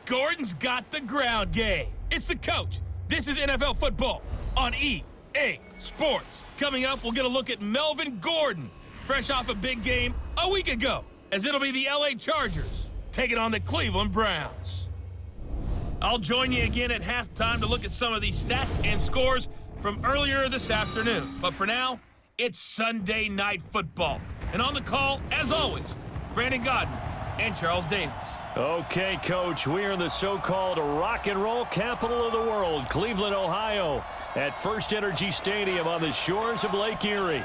Gordon's got the ground game. It's the coach. This is NFL football on EA Sports. Coming up, we'll get a look at Melvin Gordon, fresh off a big game a week ago, as it'll be the LA Chargers taking on the Cleveland Browns. I'll join you again at halftime to look at some of these stats and scores from earlier this afternoon. But for now, it's Sunday Night Football. And on the call, as always, Brandon Gaudin and Charles Davis. Okay, Coach, we are in the so-called rock and roll capital of the world, Cleveland, Ohio, at First Energy Stadium on the shores of Lake Erie.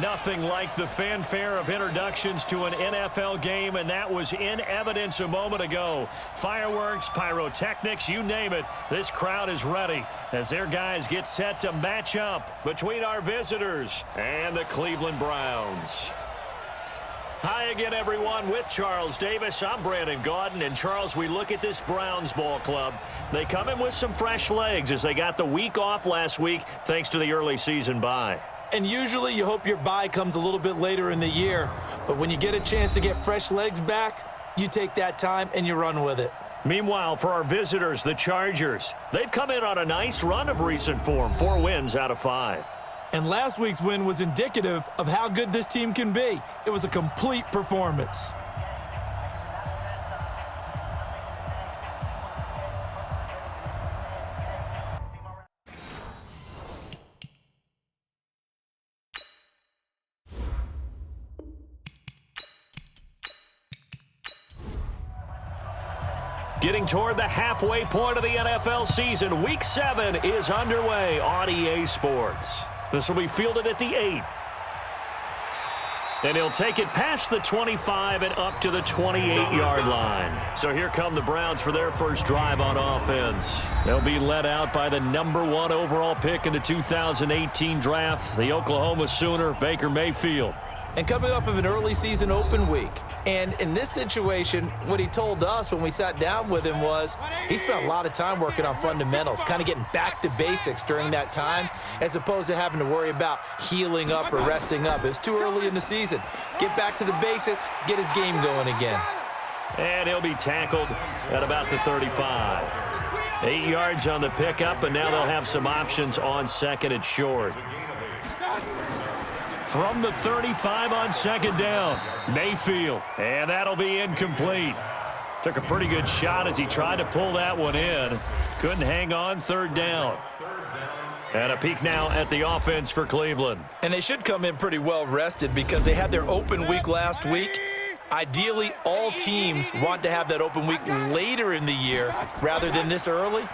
Nothing like the fanfare of introductions to an NFL game, and that was in evidence a moment ago. Fireworks, pyrotechnics, you name it, this crowd is ready as their guys get set to match up between our visitors and the Cleveland Browns. Hi again, everyone, with Charles Davis. I'm Brandon Gaudin, and Charles, we look at this Browns ball club. They come in with some fresh legs as they got the week off last week thanks to the early season bye. And usually you hope your bye comes a little bit later in the year, but when you get a chance to get fresh legs back, you take that time and you run with it. Meanwhile, for our visitors, the Chargers, they've come in on a nice run of recent form, 4 wins out of 5. And last week's win was indicative of how good this team can be. It was a complete performance. Getting toward the halfway point of the NFL season, Week 7 is underway on EA Sports. This will be fielded at the 8. And he'll take it past the 25 and up to the 28-yard line. So here come the Browns for their first drive on offense. They'll be led out by the number 1 overall pick in the 2018 draft, the Oklahoma Sooner, Baker Mayfield. And coming off of an early season open week. And in this situation, what he told us when we sat down with him was he spent a lot of time working on fundamentals, kind of getting back to basics during that time, as opposed to having to worry about healing up or resting up. It's too early in the season. Get back to the basics, get his game going again. And he'll be tackled at about the 35. 8 yards on the pickup, and now they'll have some options on second and short. From the 35 on second down, Mayfield, and that'll be incomplete. Took a pretty good shot as he tried to pull that one in. Couldn't hang on, third down. And a peek now at the offense for Cleveland. And they should come in pretty well rested because they had their open week last week. Ideally, all teams want to have that open week later in the year rather than this early.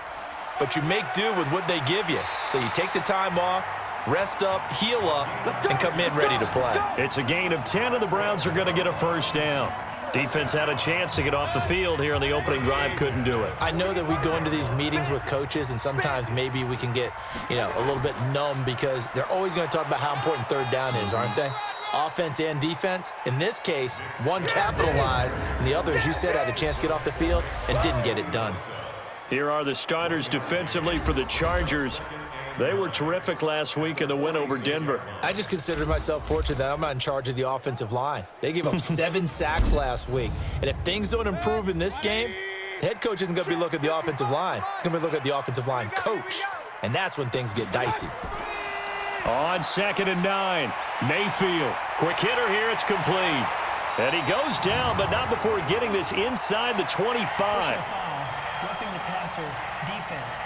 But you make do with what they give you. So you take the time off, rest up, heal up, and come in ready to play. It's a gain of 10, and the Browns are going to get a first down. Defense had a chance to get off the field here on the opening drive, couldn't do it. I know that we go into these meetings with coaches, and sometimes maybe we can get, a little bit numb because they're always going to talk about how important third down is, aren't they? Offense and defense. In this case, one capitalized, and the other, as you said, had a chance to get off the field and didn't get it done. Here are the starters defensively for the Chargers. They were terrific last week in the win over Denver. I just consider myself fortunate that I'm not in charge of the offensive line. They gave up 7 sacks last week. And if things don't improve in this game, the head coach isn't going to be looking at the offensive line. He's going to be looking at the offensive line coach. And that's when things get dicey. On second and 9, Mayfield. Quick hitter here, it's complete. And he goes down, but not before getting this inside the 25. Personal foul, roughing the passer, defense.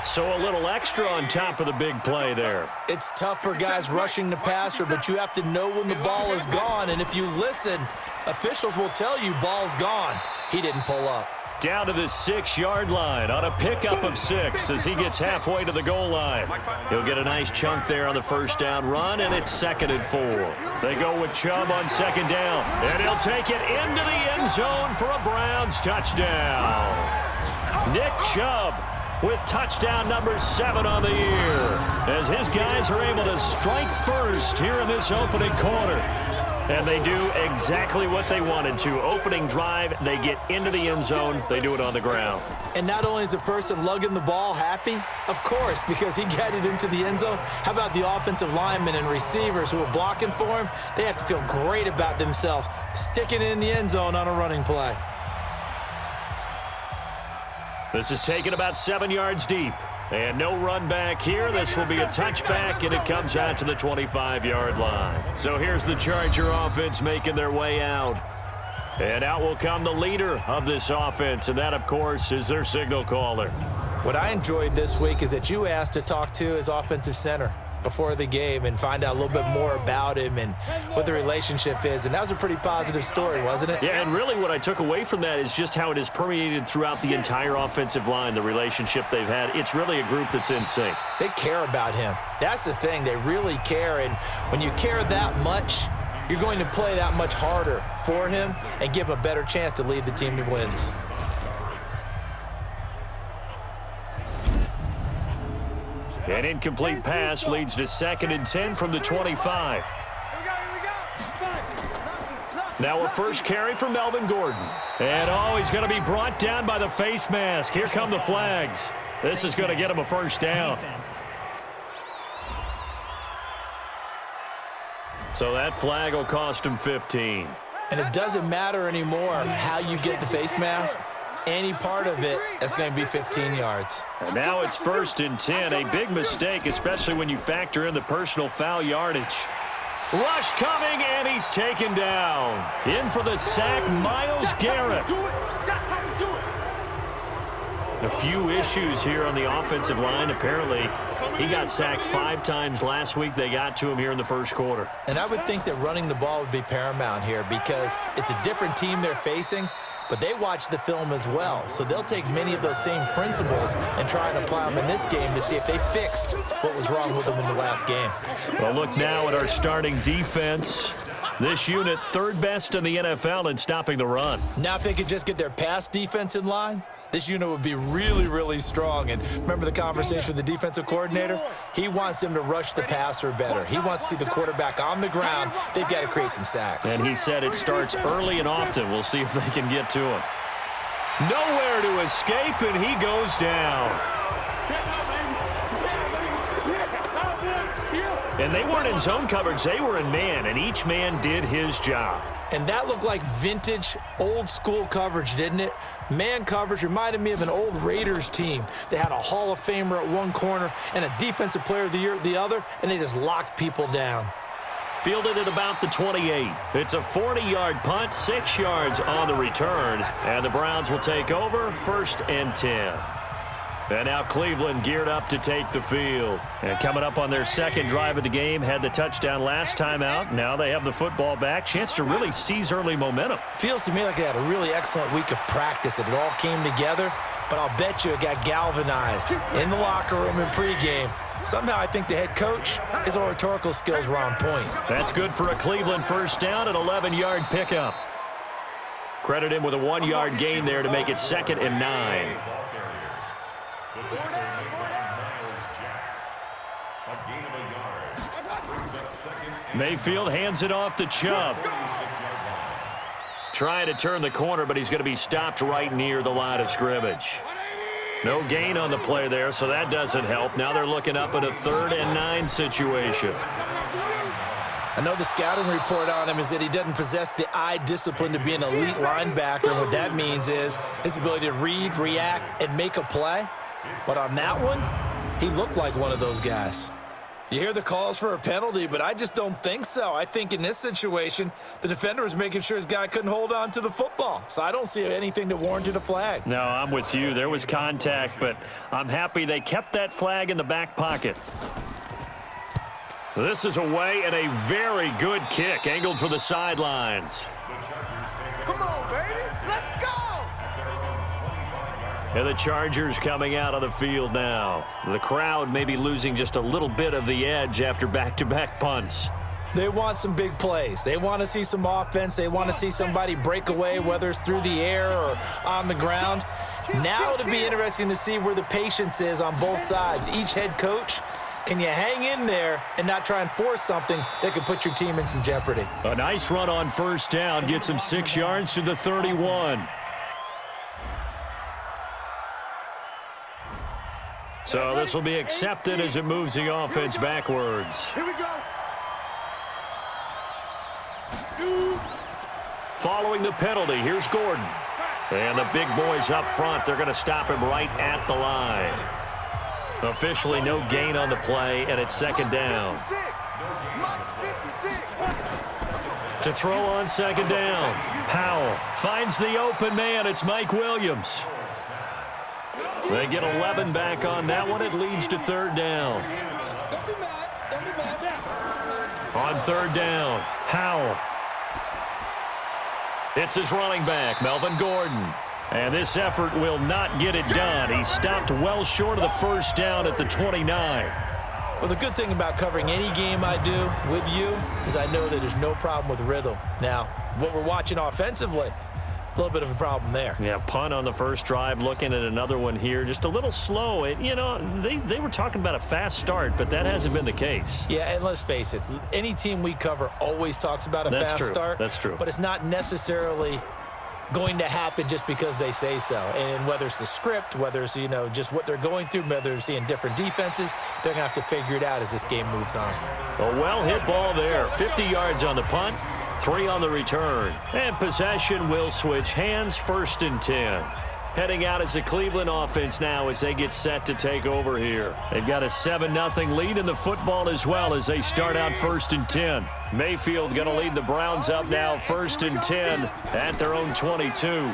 So a little extra on top of the big play there. It's tough for guys rushing the passer, but you have to know when the ball is gone. And if you listen, officials will tell you ball's gone. He didn't pull up. Down to the 6-yard line on a pickup of 6 as he gets halfway to the goal line. He'll get a nice chunk there on the first down run, and it's second and 4. They go with Chubb on second down, and he'll take it into the end zone for a Browns touchdown. Nick Chubb with touchdown number 7 on the year as his guys are able to strike first here in this opening quarter. And they do exactly what they wanted to. Opening drive, they get into the end zone. They do it on the ground. And not only is the person lugging the ball happy, of course, because he got it into the end zone, how about the offensive linemen and receivers who are blocking for him? They have to feel great about themselves, sticking it in the end zone on a running play. This is taken about 7 yards deep. And no run back here. This will be a touchback, and it comes out to the 25-yard line. So here's the Charger offense making their way out. And out will come the leader of this offense, and that, of course, is their signal caller. What I enjoyed this week is that you asked to talk to his offensive center before the game and find out a little bit more about him and what the relationship is. And that was a pretty positive story, wasn't it? Yeah, and really what I took away from that is just how it has permeated throughout the entire offensive line, the relationship they've had. It's really a group that's in sync. They care about him. That's the thing. They really care. And when you care that much, you're going to play that much harder for him and give him a better chance to lead the team to wins. An incomplete pass leads to 2nd and 10 from the 25. Now a first carry for Melvin Gordon. And, he's going to be brought down by the face mask. Here come the flags. This is going to get him a first down. So that flag will cost him 15. And it doesn't matter anymore how you get the face mask. Any part of it, that's going to be 15 yards. And now it's 1st and 10. A big mistake, especially when you factor in the personal foul yardage. Rush coming, and he's taken down. In for the sack, Myles Garrett. A few issues here on the offensive line. Apparently, he got sacked 5 times last week. They got to him here in the first quarter. And I would think that running the ball would be paramount here because it's a different team they're facing, but they watch the film as well. So they'll take many of those same principles and try and apply them in this game to see if they fixed what was wrong with them in the last game. Well, look now at our starting defense. This unit, 3rd best in the NFL in stopping the run. Now if they could just get their pass defense in line, this unit would be really, really strong. And remember the conversation with the defensive coordinator? He wants them to rush the passer better. He wants to see the quarterback on the ground. They've got to create some sacks. And he said it starts early and often. We'll see if they can get to him. Nowhere to escape, and he goes down. And they weren't in zone coverage. They were in man, and each man did his job. And that looked like vintage, old-school coverage, didn't it? Man coverage reminded me of an old Raiders team. They had a Hall of Famer at one corner and a Defensive Player of the Year at the other, and they just locked people down. Fielded at about the 28. It's a 40-yard punt, 6 yards on the return, and the Browns will take over 1st and 10. And now Cleveland geared up to take the field. And coming up on their 2nd drive of the game, had the touchdown last time out. Now they have the football back. Chance to really seize early momentum. Feels to me like they had a really excellent week of practice, that it all came together. But I'll bet you it got galvanized in the locker room in pregame. Somehow I think the head coach, his oratorical skills were on point. That's good for a Cleveland first down, an 11-yard pickup. Credit him with a 1-yard gain there to make it 2nd and 9. Mayfield hands it off to Chubb. Trying to turn the corner, but he's going to be stopped right near the line of scrimmage. No gain on the play there, so that doesn't help. Now they're looking up at a 3rd and 9 situation. I know the scouting report on him is that he doesn't possess the eye discipline to be an elite linebacker. And what that means is his ability to read, react, and make a play. But on that one, he looked like one of those guys. You hear the calls for a penalty, but I just don't think so. I think in this situation, the defender was making sure his guy couldn't hold on to the football. So I don't see anything that warranted a flag. No, I'm with you. There was contact, but I'm happy they kept that flag in the back pocket. This is away, and a very good kick angled for the sidelines. Come on, baby. Let's go. And the Chargers coming out on the field now. The crowd may be losing just a little bit of the edge after back-to-back punts. They want some big plays. They want to see some offense. They want to see somebody break away, whether it's through the air or on the ground. Now it'll be interesting to see where the patience is on both sides. Each head coach can you hang in there and not try and force something that could put your team in some jeopardy? A nice run on first down gets him 6 yards to the 31. So this will be accepted as it moves the offense backwards. Here we go. Following the penalty, here's Gordon. And the big boys up front, they're going to stop him right at the line. Officially no gain on the play, and it's second down. To throw on second down, Powell finds the open man. It's Mike Williams. They get 11 back on that one. It leads to third down. On third down, Powell. It's his running back, Melvin Gordon. And this effort will not get it done. He stopped well short of the first down at the 29. Well, the good thing about covering any game I do with you is I know that there's no problem with rhythm. Now, what we're watching offensively, a little bit of a problem there. Yeah, punt on the first drive, looking at another one here. Just a little slow. They were talking about a fast start, but that hasn't been the case. Yeah, and let's face it, any team we cover always talks about a fast start. That's true. But it's not necessarily going to happen just because they say so. And whether it's the script, whether it's, just what they're going through, whether they're seeing different defenses, they're going to have to figure it out as this game moves on. A well-hit ball there. 50 yards on the punt. 3 on the return. And possession will switch hands, 1st and 10. Heading out as the Cleveland offense now as they get set to take over here. They've got a 7-0 lead in the football as well as they start out 1st and 10. Mayfield going to lead the Browns up now 1st and 10 at their own 22.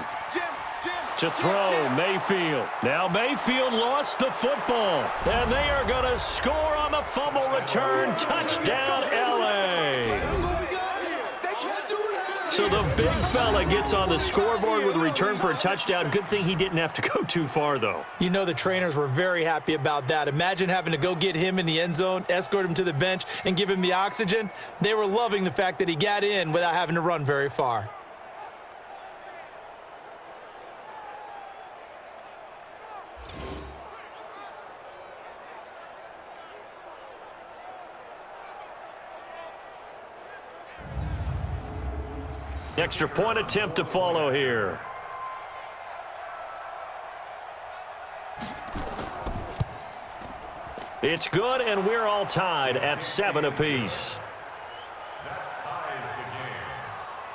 To throw, Mayfield. Now Mayfield lost the football. And they are going to score on the fumble return. Touchdown, L.A. So the big fella gets on the scoreboard with a return for a touchdown. Good thing he didn't have to go too far, though. The trainers were very happy about that. Imagine having to go get him in the end zone, escort him to the bench, and give him the oxygen. They were loving the fact that he got in without having to run very far. Extra point attempt to follow here. It's good, and we're all tied at 7 apiece.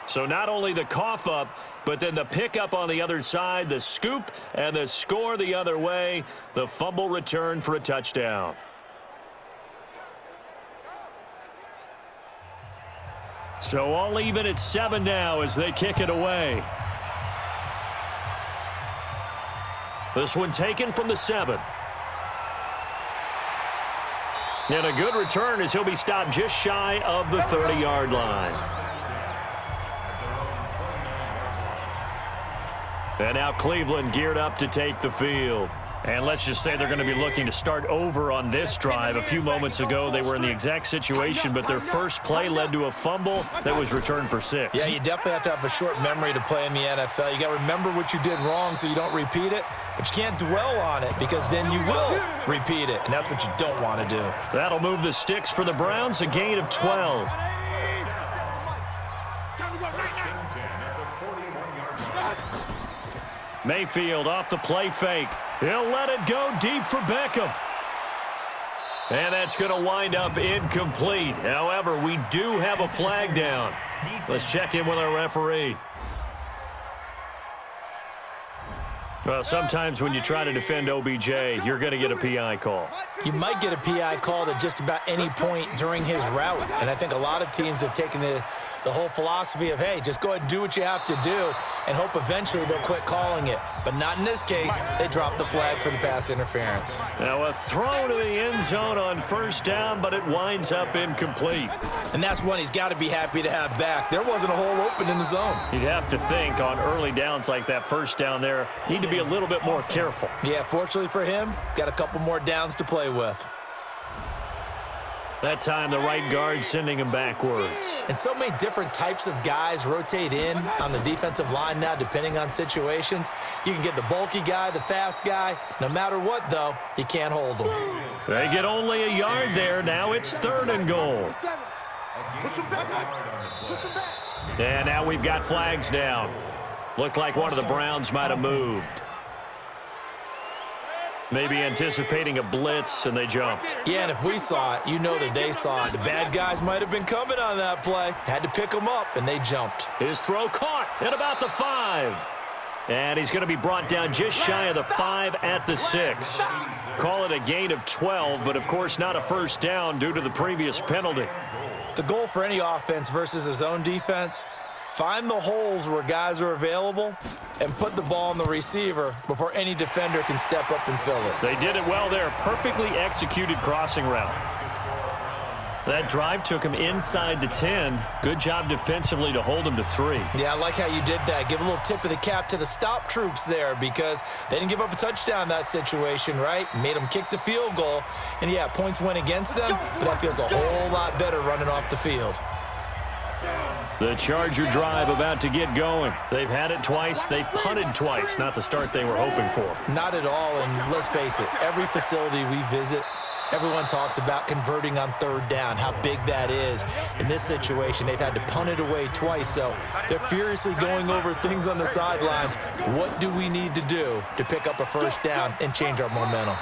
So not only the cough up, but then the pickup on the other side, the scoop, and the score the other way. The fumble return for a touchdown. So all even at 7 now as they kick it away. This one taken from the 7. And a good return as he'll be stopped just shy of the 30-yard line. And now Cleveland geared up to take the field. And let's just say they're going to be looking to start over on this drive. A few moments ago, they were in the exact situation, but their first play led to a fumble that was returned for 6. Yeah, you definitely have to have a short memory to play in the NFL. You got to remember what you did wrong so you don't repeat it, but you can't dwell on it because then you will repeat it, and that's what you don't want to do. That'll move the sticks for the Browns, a gain of 12. Mayfield off the play fake. He'll let it go deep for Beckham. And that's going to wind up incomplete. However, we do have a flag down. Let's check in with our referee. Well, sometimes when you try to defend OBJ, you're going to get a PI call. You might get a PI called at just about any point during his route. And I think a lot of teams have taken the whole philosophy of, hey, just go ahead and do what you have to do and hope eventually they'll quit calling it. But not in this case. They dropped the flag for the pass interference. Now a throw to the end zone on first down, but it winds up incomplete. And that's one he's got to be happy to have back. There wasn't a hole open in the zone. You'd have to think on early downs like that first down there, need to be a little bit more careful. Yeah, fortunately for him, got a couple more downs to play with. That time the right guard sending him backwards. And so many different types of guys rotate in on the defensive line now, depending on situations. You can get the bulky guy, the fast guy. No matter what, though, you can't hold them. They get only a yard there. Now it's 3rd and goal. And now we've got flags down. Looked like one of the Browns might have moved. Maybe anticipating a blitz, and they jumped. Yeah, and if we saw it, you know that they saw it. The bad guys might have been coming on that play. Had to pick them up, and they jumped. His throw caught at about the 5. And he's going to be brought down just shy of the 5 at the 6. Call it a gain of 12, but of course not a first down due to the previous penalty. The goal for any offense versus his own defense, find the holes where guys are available and put the ball on the receiver before any defender can step up and fill it. They did it well there. Perfectly executed crossing route. That drive took him inside the 10. Good job defensively to hold him to 3. Yeah, I like how you did that. Give a little tip of the cap to the stop troops there because they didn't give up a touchdown in that situation, right? Made them kick the field goal. And, yeah, points went against them, but that feels a whole lot better running off the field. The Charger drive about to get going. They've had it twice. They've punted twice. Not the start they were hoping for. Not at all, and let's face it, every facility we visit, everyone talks about converting on 3rd down, how big that is. In this situation, they've had to punt it away twice, so they're furiously going over things on the sidelines. What do we need to do to pick up a first down and change our momentum?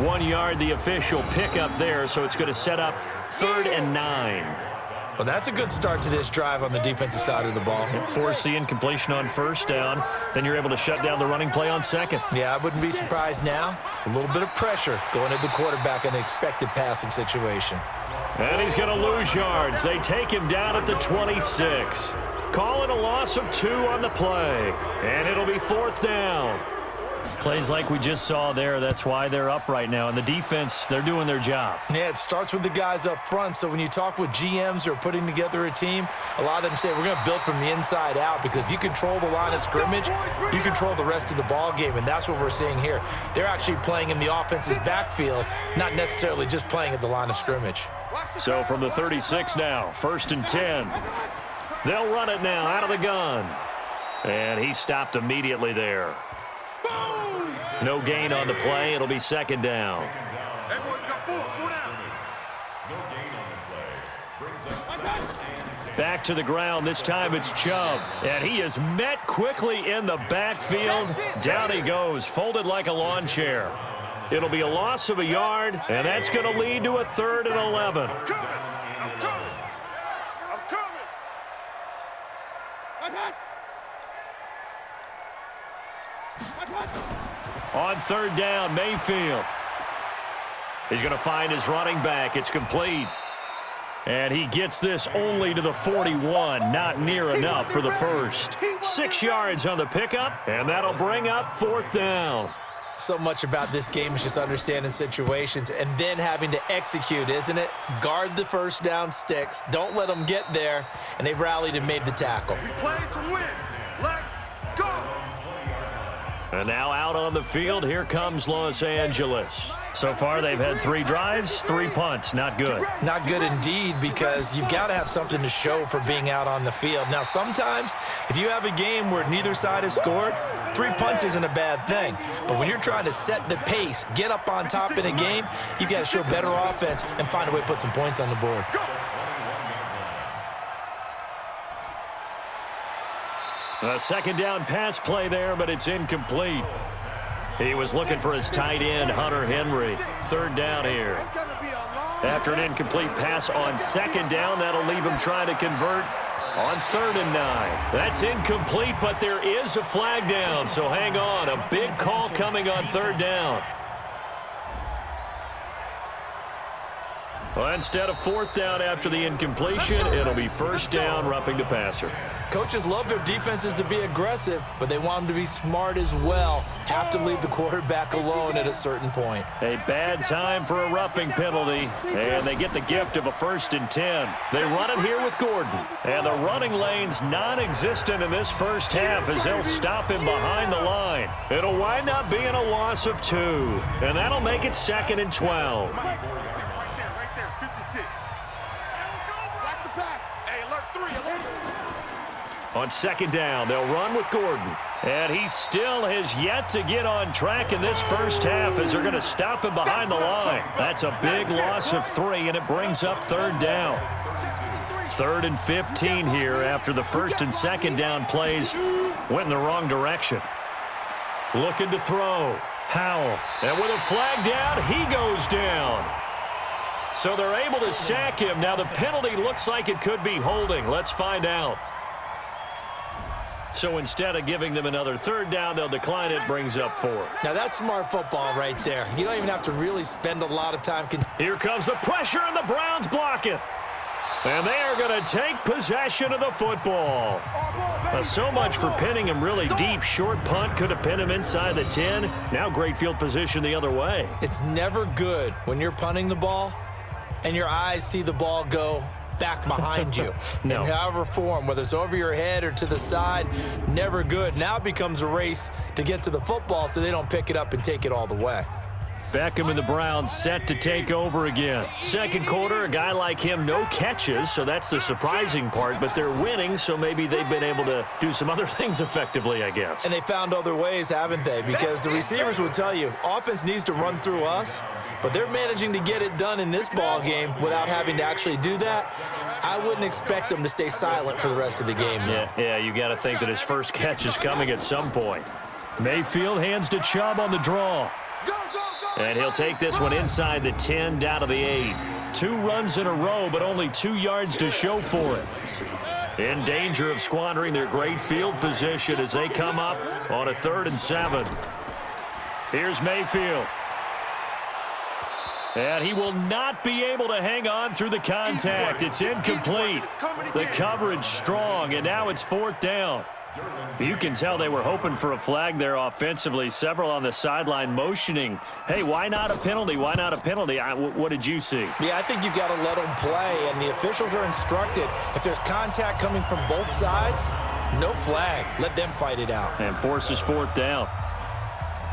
1 yard, the official pickup there, so it's going to set up 3rd and 9. Well, that's a good start to this drive on the defensive side of the ball. Force the incompletion on 1st down. Then you're able to shut down the running play on 2nd. Yeah, I wouldn't be surprised now. A little bit of pressure going at the quarterback in an expected passing situation. And he's going to lose yards. They take him down at the 26. Call it a loss of 2 on the play. And it'll be 4th down. Plays like we just saw there, that's why they're up right now. And the defense, they're doing their job. Yeah, it starts with the guys up front. So when you talk with GMs who are putting together a team, a lot of them say we're going to build from the inside out because if you control the line of scrimmage, you control the rest of the ball game, and that's what we're seeing here. They're actually playing in the offense's backfield, not necessarily just playing at the line of scrimmage. So from the 36 now, 1st and 10. They'll run it now out of the gun. And he stopped immediately there. No gain on the play. It'll be 2nd down. Back to the ground. This time it's Chubb. And he is met quickly in the backfield. Down he goes, folded like a lawn chair. It'll be a loss of a yard, and that's going to lead to a 3rd and 11. On 3rd down, Mayfield. He's going to find his running back. It's complete. And he gets this only to the 41. Not near enough for the first. 6 yards on the pickup, and that'll bring up 4th down. So much about this game is just understanding situations and then having to execute, isn't it? Guard the first down sticks. Don't let them get there. And they rallied and made the tackle. We play to win. Let's go. And now out on the field, here comes Los Angeles. So far, they've had 3 drives, 3 punts. Not good. Not good indeed, because you've got to have something to show for being out on the field. Now, sometimes, if you have a game where neither side has scored, 3 punts isn't a bad thing. But when you're trying to set the pace, get up on top in a game, you've got to show better offense and find a way to put some points on the board. A 2nd down pass play there, but it's incomplete. He was looking for his tight end, Hunter Henry. 3rd down here. After an incomplete pass on 2nd down, that'll leave him trying to convert on 3rd and 9. That's incomplete, but there is a flag down, so hang on. A big call coming on 3rd down. Well, instead of 4th down after the incompletion, it'll be 1st down, roughing the passer. Coaches love their defenses to be aggressive, but they want them to be smart as well. Have to leave the quarterback alone at a certain point. A bad time for a roughing penalty, and they get the gift of a 1st and 10. They run it here with Gordon, and the running lane's non-existent in this first half as they'll stop him behind the line. It'll wind up being a loss of 2, and that'll make it 2nd and 12. On second down, they'll run with Gordon. And he still has yet to get on track in this first half as they're going to stop him behind the line. That's a big loss of 3, and it brings up third down. 3rd and 15 here after the first and second down plays went in the wrong direction. Looking to throw. Howell. And with a flag down, he goes down. So they're able to sack him. Now the penalty looks like it could be holding. Let's find out. So instead of giving them another third down, they'll decline it, brings up 4. Now that's smart football right there. You don't even have to really spend a lot of time. Here comes the pressure, and the Browns block it. And they are going to take possession of the football. So much for pinning him really deep. Short punt could have pinned him inside the 10. Now great field position the other way. It's never good when you're punting the ball and your eyes see the ball go back behind you. No. In however form, whether it's over your head or to the side, never good. Now it becomes a race to get to the football so they don't pick it up and take it all the way. Beckham and the Browns set to take over again. Second quarter, a guy like him, no catches, so that's the surprising part, but they're winning, so maybe they've been able to do some other things effectively, I guess. And they found other ways, haven't they? Because the receivers will tell you, offense needs to run through us, but they're managing to get it done in this ball game without having to actually do that. I wouldn't expect them to stay silent for the rest of the game. Yeah, you got to think that his first catch is coming at some point. Mayfield hands to Chubb on the draw. And he'll take this one inside the 10, down to the 8. 2 runs in a row, but only 2 yards to show for it. In danger of squandering their great field position as they come up on a 3rd and 7. Here's Mayfield. And he will not be able to hang on through the contact. It's incomplete. The coverage strong, and now it's 4th down. You can tell they were hoping for a flag there offensively. Several on the sideline motioning, hey, why not a penalty? Why not a penalty? What did you see? Yeah, I think you've got to let them play, and the officials are instructed. If there's contact coming from both sides, no flag. Let them fight it out. And forces 4th down.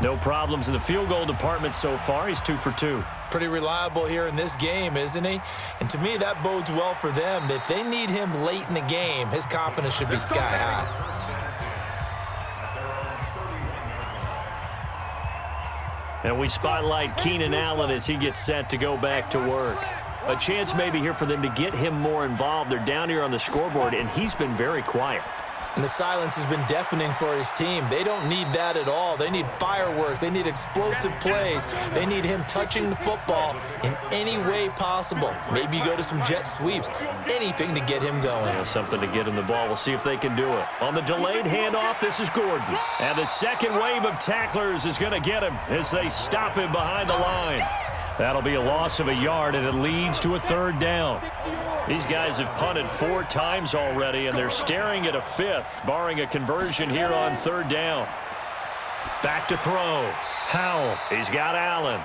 No problems in the field goal department so far. He's 2 for 2. Pretty reliable here in this game, isn't he? And to me, that bodes well for them. If they need him late in the game, his confidence should be sky high. And we spotlight Keenan Allen as he gets set to go back to work. A chance maybe here for them to get him more involved. They're down here on the scoreboard, and he's been very quiet. And the silence has been deafening for his team. They don't need that at all. They need fireworks. They need explosive plays. They need him touching the football in any way possible. Maybe go to some jet sweeps. Anything to get him going. Yeah, something to get him the ball. We'll see if they can do it. On the delayed handoff, this is Gordon. And the second wave of tacklers is going to get him as they stop him behind the line. That'll be a loss of a yard, and it leads to a 3rd down. These guys have punted 4 times already, and they're staring at a 5th, barring a conversion here on 3rd down. Back to throw. Howell. He's got Allen.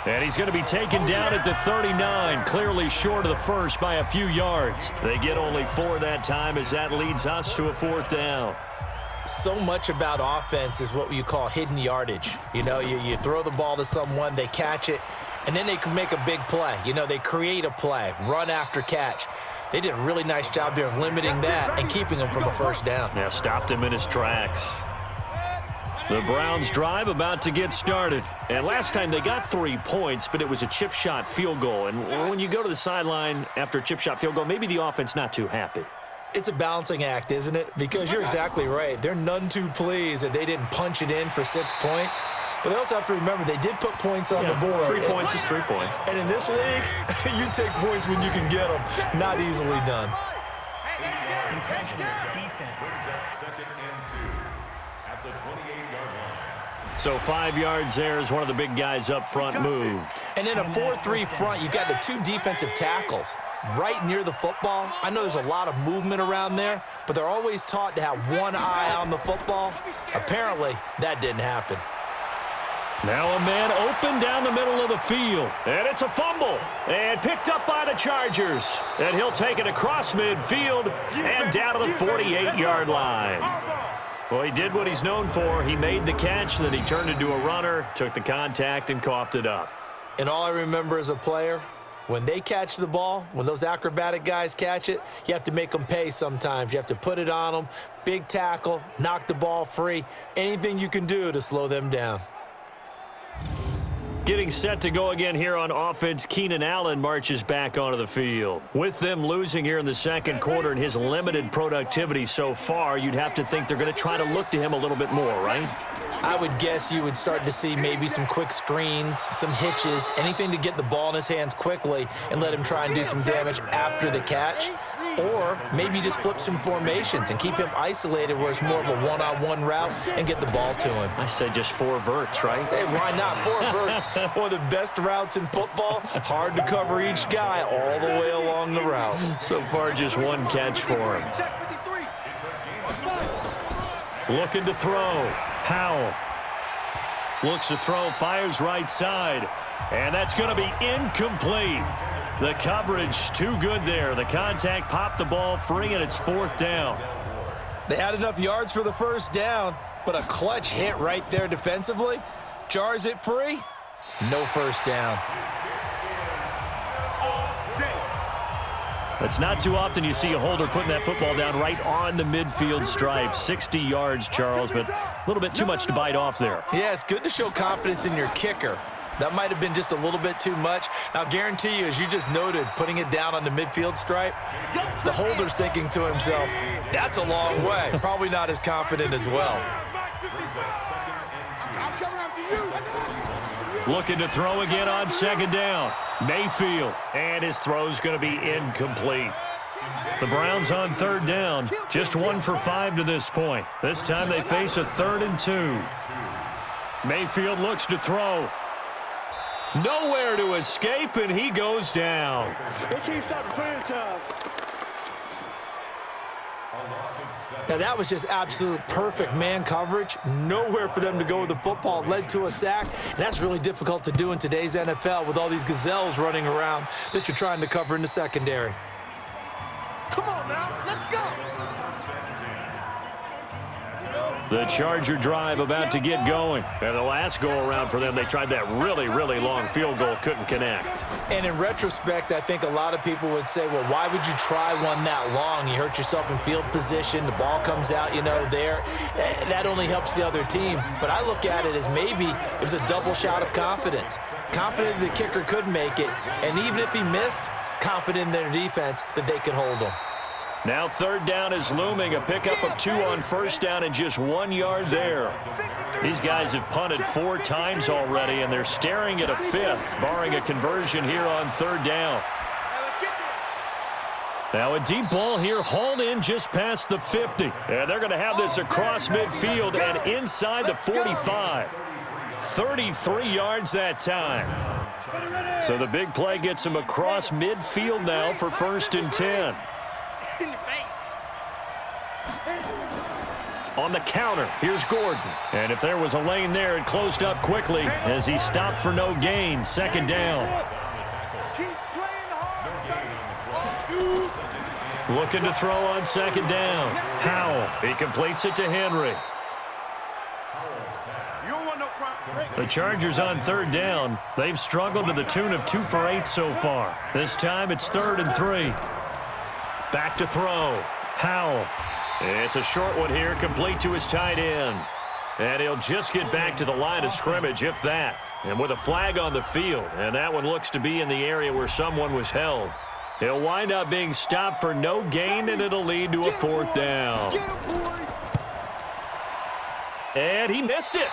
And he's going to be taken down at the 39, clearly short of the first by a few yards. They get only 4 that time as that leads us to a 4th down. So much about offense is what you call hidden yardage. You know, you throw the ball to someone, they catch it, and then they can make a big play. You know, they create a play, run after catch. They did a really nice job there of limiting that and keeping him from a 1st down. Yeah, stopped him in his tracks. The Browns drive about to get started. And last time they got 3 points, but it was a chip shot field goal. And when you go to the sideline after a chip shot field goal, maybe the offense not too happy. It's a balancing act, isn't it? Because you're exactly right. They're none too pleased that they didn't punch it in for 6 points. But they also have to remember they did put points on the board. 3 points is 3 points. And in this league, you take points when you can get them. Not easily done. Encroachment, defense. So 5 yards there as one of the big guys up front moved. And in a 4-3 front, you've got the 2 defensive tackles right near the football. I know there's a lot of movement around there, but they're always taught to have one eye on the football. Apparently, that didn't happen. Now a man open down the middle of the field. And it's a fumble. And picked up by the Chargers. And he'll take it across midfield and down to the 48-yard line. Well, he did what he's known for. He made the catch, then he turned into a runner, took the contact, and coughed it up. And all I remember as a player, When they catch the ball, when those acrobatic guys catch it, you have to make them pay sometimes. You have to put it on them, big tackle, knock the ball free, anything you can do to slow them down. Getting set to go again here on offense, Keenan Allen marches back onto the field. With them losing here in the second quarter and his limited productivity so far, you'd have to think they're going to try to look to him a little bit more, right? I would guess you would start to see maybe some quick screens, some hitches, anything to get the ball in his hands quickly and let him try and do some damage after the catch. Or maybe just flip some formations and keep him isolated where it's more of a one-on-one route and get the ball to him. I said just 4 verts, right? Hey, why not? 4 verts, one of the best routes in football. Hard to cover each guy all the way along the route. So far, just 1 catch for him. Looking to throw. Howell looks to throw, fires right side, and that's going to be incomplete. The coverage too good there. The contact popped the ball free, and it's 4th down. They had enough yards for the first down, but a clutch hit right there defensively. Jars it free, no first down. It's not too often you see a holder putting that football down right on the midfield stripe. 60 yards, Charles, but a little bit too much to bite off there. Yeah, it's good to show confidence in your kicker. That might have been just a little bit too much. Now, guarantee you, as you just noted, putting it down on the midfield stripe, the holder's thinking to himself, that's a long way. Probably not as confident as well. Looking to throw again on 2nd down. Mayfield, and his throw's going to be incomplete. The Browns on 3rd down, just 1 for 5 to this point. This time they face a 3rd and 2. Mayfield looks to throw. Nowhere to escape, and he goes down. They can't stop the franchise. Now, that was just absolute perfect man coverage. Nowhere for them to go with the football. Led to a sack, and that's really difficult to do in today's NFL with all these gazelles running around that you're trying to cover in the secondary. Come on now, let's go. The Charger drive about to get going. And the last go-around for them, they tried that really, really long field goal, couldn't connect. And in retrospect, I think a lot of people would say, well, why would you try one that long? You hurt yourself in field position. The ball comes out, there. That only helps the other team. But I look at it as maybe it was a double shot of confidence. Confident the kicker could make it. And even if he missed, confident in their defense that they could hold him. Now 3rd down is looming. A pickup of 2 on 1st down and just 1 yard there. These guys have punted 4 times already, and they're staring at a 5th, barring a conversion here on 3rd down. Now a deep ball here, hauled in just past the 50. And they're going to have this across midfield and inside the 45. 33 yards that time. So the big play gets them across midfield now for 1st and 10. On the counter, here's Gordon. And if there was a lane there, it closed up quickly as he stopped for no gain. 2nd down. Looking to throw on 2nd down. Howell, he completes it to Henry. The Chargers on 3rd down. They've struggled to the tune of 2 for 8 so far. This time it's 3rd and 3. Back to throw. Howell. It's a short one here, complete to his tight end. And he'll just get back to the line of scrimmage, if that. And with a flag on the field, and that one looks to be in the area where someone was held. He'll wind up being stopped for no gain, and it'll lead to a 4th down. And he missed it.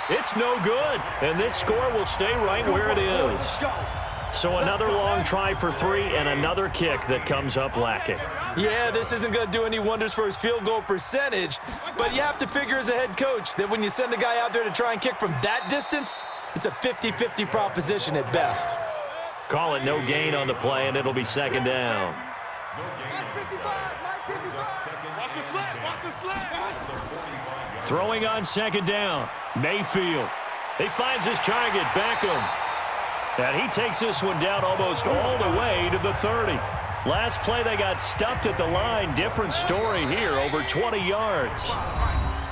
It's no good. And this score will stay right where it is. So another long try for 3 and another kick that comes up lacking. Yeah, this isn't going to do any wonders for his field goal percentage, but you have to figure as a head coach that when you send a guy out there to try and kick from that distance, it's a 50-50 proposition at best. Call it no gain on the play, and it'll be 2nd down. Throwing on 2nd down, Mayfield. He finds his target, Beckham. And he takes this one down almost all the way to the 30. Last play, they got stuffed at the line. Different story here, over 20 yards.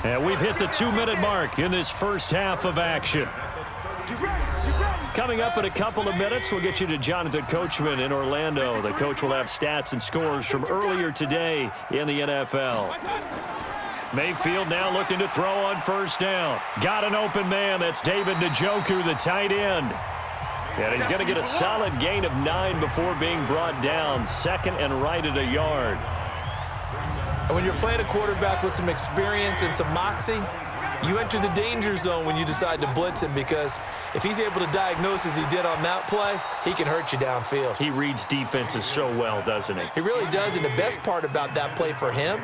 And we've hit the 2-minute mark in this first half of action. Get ready, get ready. Coming up in a couple of minutes, we'll get you to Jonathan Coachman in Orlando. The coach will have stats and scores from earlier today in the NFL. Mayfield now looking to throw on first down. Got an open man. That's David Njoku, the tight end. And he's going to get a solid gain of 9 before being brought down. Second and right at a yard. And when you're playing a quarterback with some experience and some moxie, you enter the danger zone when you decide to blitz him, because if he's able to diagnose as he did on that play, he can hurt you downfield. He reads defenses so well, doesn't he? He really does, and the best part about that play for him,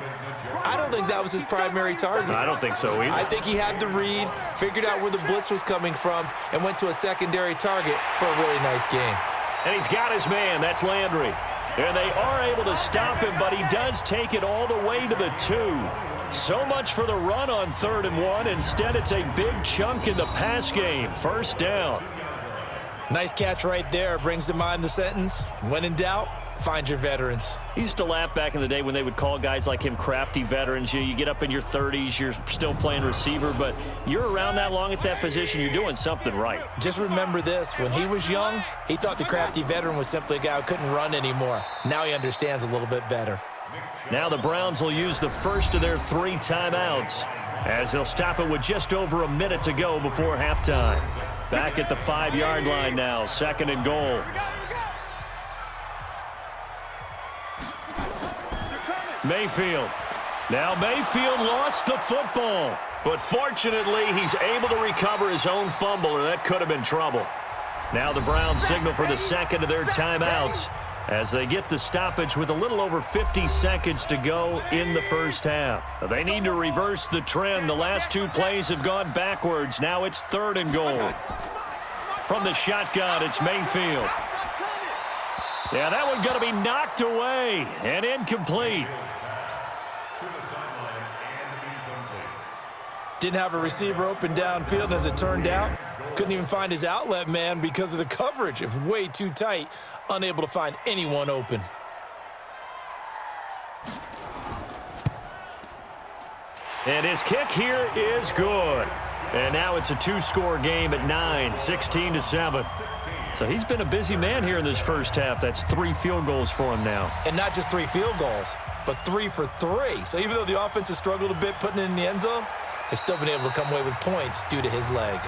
I don't think that was his primary target. I don't think so either. I think he had the read, figured out where the blitz was coming from, and went to a secondary target for a really nice game. And he's got his man. That's Landry. And they are able to stop him, but he does take it all the way to the 2. So much for the run on 3rd and 1. Instead, it's a big chunk in the pass game. First down. Nice catch right there. Brings to mind the sentence, when in doubt, find your veterans. I used to laugh back in the day when they would call guys like him crafty veterans. You get up in your 30s, you're still playing receiver, but you're around that long at that position, you're doing something right. Just remember this. When he was young, he thought the crafty veteran was simply a guy who couldn't run anymore. Now he understands a little bit better. Now the Browns will use the first of their 3 timeouts, as they'll stop it with just over a minute to go before halftime. Back at the 5-yard line now, 2nd and goal. Mayfield. Now Mayfield lost the football, but fortunately he's able to recover his own fumble, or that could have been trouble. Now the Browns signal for the second of their timeouts as they get the stoppage with a little over 50 seconds to go in the first half. They need to reverse the trend. The last 2 plays have gone backwards. Now it's 3rd and goal. From the shotgun, it's Mayfield. Yeah, that one going to be knocked away and incomplete. Didn't have a receiver open downfield, and as it turned out, couldn't even find his outlet man because of the coverage. It was way too tight, unable to find anyone open. And his kick here is good. And now it's a 2-score game at 9, 16-7. So he's been a busy man here in this first half. That's 3 field goals for him now. And not just 3 field goals, but 3 for 3. So even though the offense has struggled a bit putting it in the end zone, they've still been able to come away with points due to his leg.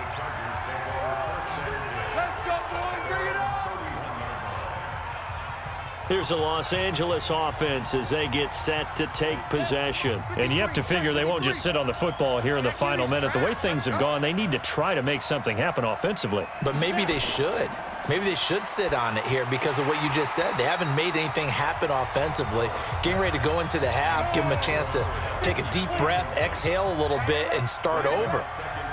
Here's a Los Angeles offense as they get set to take possession. And you have to figure they won't just sit on the football here in the final minute. The way things have gone, they need to try to make something happen offensively. But maybe they should. Maybe they should sit on it here because of what you just said. They haven't made anything happen offensively. Getting ready to go into the half, give them a chance to take a deep breath, exhale a little bit, and start over.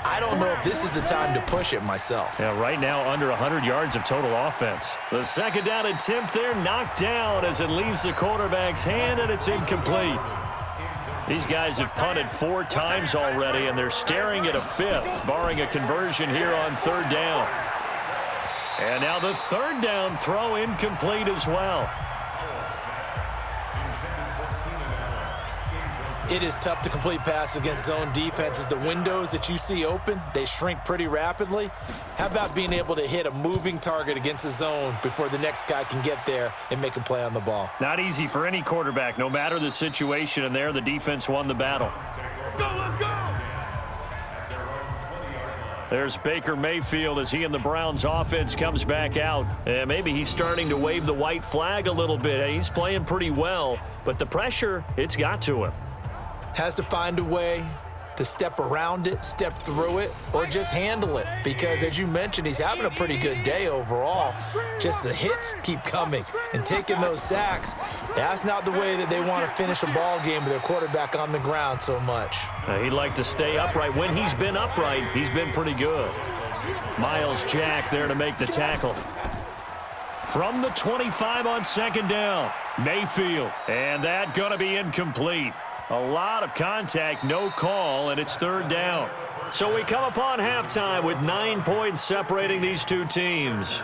I don't know if this is the time to push it myself. Yeah, right now under 100 yards of total offense. The second down attempt there knocked down as it leaves the quarterback's hand, and it's incomplete. These guys have punted 4 times already, and they're staring at a 5th, barring a conversion here on 3rd down. And now the 3rd down throw incomplete as well. It is tough to complete passes against zone defenses. The windows that you see open, they shrink pretty rapidly. How about being able to hit a moving target against a zone before the next guy can get there and make a play on the ball? Not easy for any quarterback, no matter the situation, and there the defense won the battle. Let's go! There's Baker Mayfield as he and the Browns offense comes back out. And maybe he's starting to wave the white flag a little bit. He's playing pretty well, but the pressure, it's got to him. Has to find a way to step around it, step through it, or just handle it. Because as you mentioned, he's having a pretty good day overall. Just the hits keep coming and taking those sacks. That's not the way that they want to finish a ball game with their quarterback on the ground so much. He'd like to stay upright. When he's been upright, he's been pretty good. Myles Jack there to make the tackle. From the 25 on 2nd down, Mayfield. And that going to be incomplete. A lot of contact, no call, and it's 3rd down. So we come upon halftime with 9 points separating these two teams.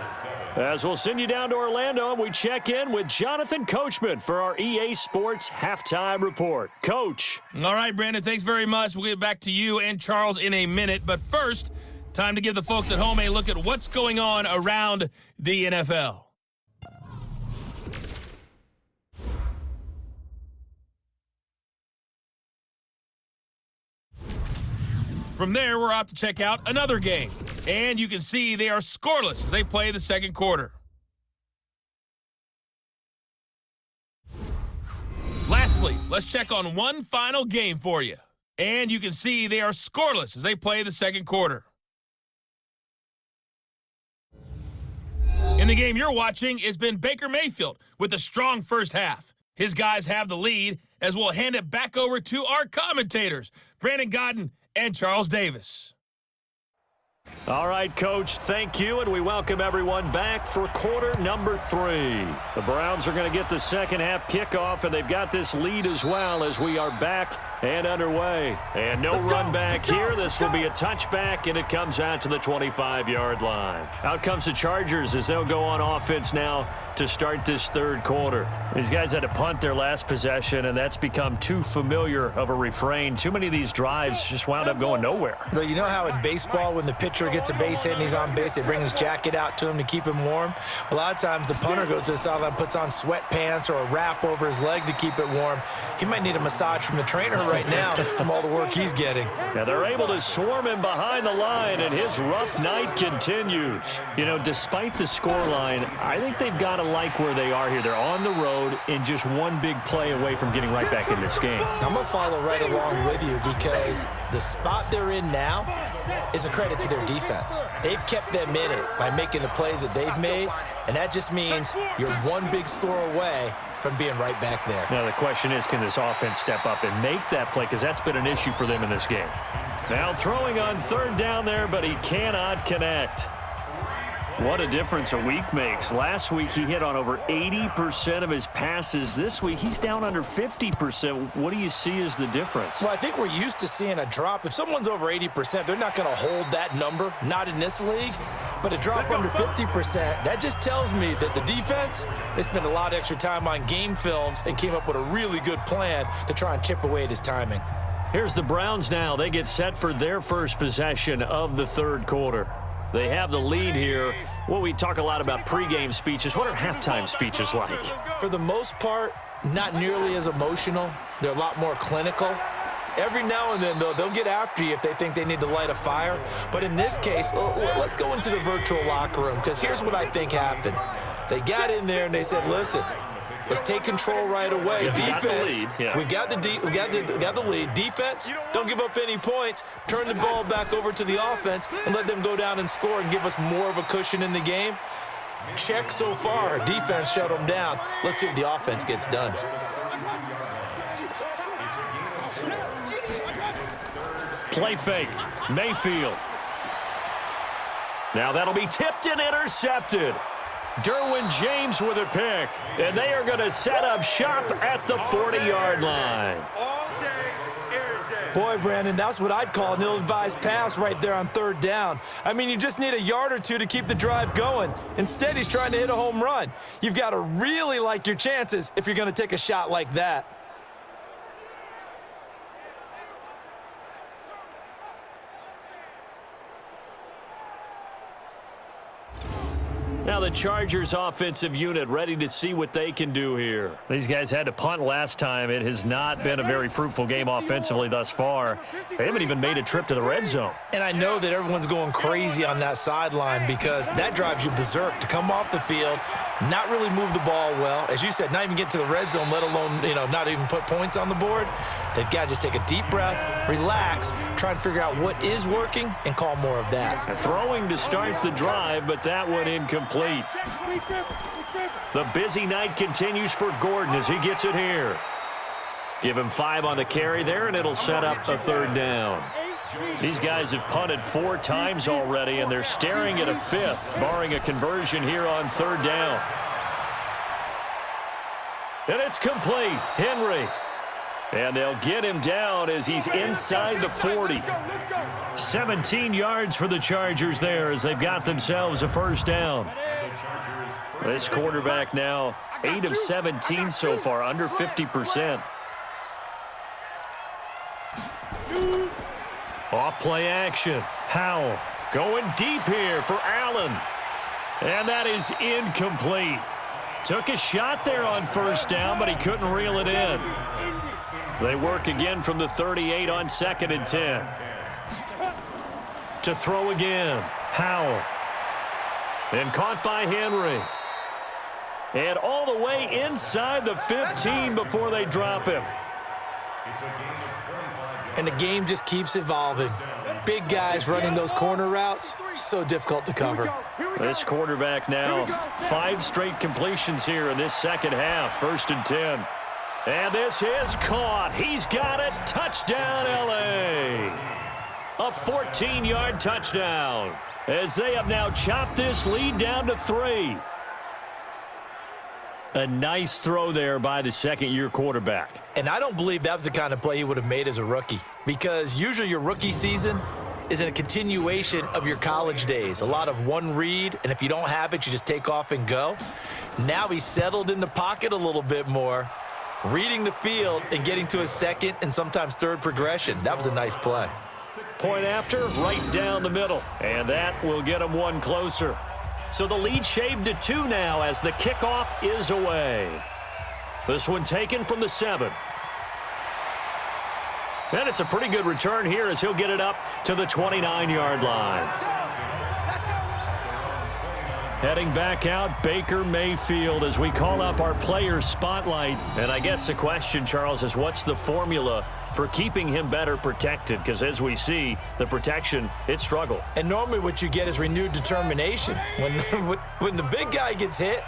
As we'll send you down to Orlando, and we check in with Jonathan Coachman for our EA Sports Halftime Report. Coach. All right, Brandon, thanks very much. We'll get back to you and Charles in a minute. But first, Time to give the folks at home a look at what's going on around the NFL. From there, we're off to check out another game. And you can see they are scoreless as they play the second quarter. Lastly, let's check on one final game for you. And you can see they are scoreless as they play the second quarter. In the game you're watching has been Baker Mayfield with a strong first half. His guys have the lead as we'll hand it back over to our commentators, Brandon Godden and Charles Davis. All right, Coach, thank you, and we welcome everyone back for quarter number 3. The Browns are going to get the second half kickoff, and they've got this lead as well as we are back and underway. And no run back here. This will be a touchback, and it comes out to the 25-yard line. Out comes the Chargers as they'll go on offense now to start this third quarter. These guys had to punt their last possession, and that's become too familiar of a refrain. Too many of these drives just wound up going nowhere. Well, you know how in baseball when the pitcher gets a base hit and he's on base, they bring his jacket out to him to keep him warm? A lot of times the punter goes to the sideline, puts on sweatpants or a wrap over his leg to keep it warm. He might need a massage from the trainer right now from all the work he's getting. Now they're able to swarm him behind the line, and his rough night continues. You know, despite the scoreline, I think they've got to like where they are here. They're on the road and just one big play away from getting right back in this game. I'm going to follow right along with you because the spot they're in now is a credit to their defense. They've kept them in it by making the plays that they've made, and that just means you're one big score away from being right back there. Now the question is, can this offense step up and make that play? Because that's been an issue for them in this game. Now throwing on third down there, but he cannot connect. What a difference a week makes. Last week he hit on over 80% of his passes. This week he's down under 50%. What do you see as the difference? Well, I think we're used to seeing a drop. If someone's over 80%, they're not going to hold that number, not in this league. But a drop under 50%, that just tells me that the defense, they spent a lot of extra time on game films and came up with a really good plan to try and chip away at his timing. Here's the Browns now. They get set for their first possession of the third quarter. They have the lead here. Well, we talk a lot about pregame speeches. What are halftime speeches like? For the most part, not nearly as emotional. They're a lot more clinical. Every now and then, though, they'll get after you if they think they need to light a fire. But in this case, let's go into the virtual locker room, because here's what I think happened. They got in there and they said, listen, let's take control right away. Defense, we got the lead. Defense, don't give up any points. Turn the ball back over to the offense and let them go down and score and give us more of a cushion in the game. Check so far. Defense shut them down. Let's see if the offense gets done. Play fake. Mayfield. Now that'll be tipped and intercepted. Derwin James with a pick. And they are going to set up shop at the 40-yard line. Boy, Brandon, that's what I'd call an ill-advised pass right there on third down. I mean, you just need a yard or two to keep the drive going. Instead, he's trying to hit a home run. You've got to really like your chances if you're going to take a shot like that. Now the Chargers offensive unit ready to see what they can do here. These guys had to punt last time. It has not been a very fruitful game offensively thus far. They haven't even made a trip to the red zone. And I know that everyone's going crazy on that sideline because that drives you berserk to come off the field, not really move the ball well. As you said, not even get to the red zone, let alone, not even put points on the board. They've got to just take a deep breath, relax, try and figure out what is working, and call more of that. And throwing to start the drive, but that one incomplete. The busy night continues for Gordon as he gets it here. Give him 5 on the carry there, and it'll set up a third down. These guys have punted 4 times already, and they're staring at a 5th, barring a conversion here on third down. And it's complete. Henry. And they'll get him down as he's inside the 40. 17 yards for the Chargers there as they've got themselves a first down. This quarterback now 8 of 17 so far, under 50%. Off play action. Howell Going deep here for Allen. And that is incomplete. Took a shot there on first down, but he couldn't reel it in. They work again from the 38 on 2nd and 10. To throw again, Howell. And caught by Henry. And all the way inside the 15 before they drop him. And the game just keeps evolving. Big guys running those corner routes, so difficult to cover. This quarterback now, 5 straight completions here in this second half, 1st and 10. And this is caught. He's got it. Touchdown, L.A. A 14-yard touchdown as they have now chopped this lead down to 3. A nice throw there by the second-year quarterback. And I don't believe that was the kind of play he would have made as a rookie, because usually your rookie season is in a continuation of your college days. A lot of one read, and if you don't have it, you just take off and go. Now he's settled in the pocket a little bit more, reading the field and getting to his second and sometimes third progression. That was a nice play. Point after, right down the middle. And that will get him one closer. So the lead shaved to 2 now as the kickoff is away. This one taken from the 7. And it's a pretty good return here as he'll get it up to the 29-yard line. Heading back out, Baker Mayfield as we call up our player spotlight. And I guess the question, Charles, is what's the formula for keeping him better protected? Because as we see, the protection, it struggled. And normally what you get is renewed determination. When the big guy gets hit,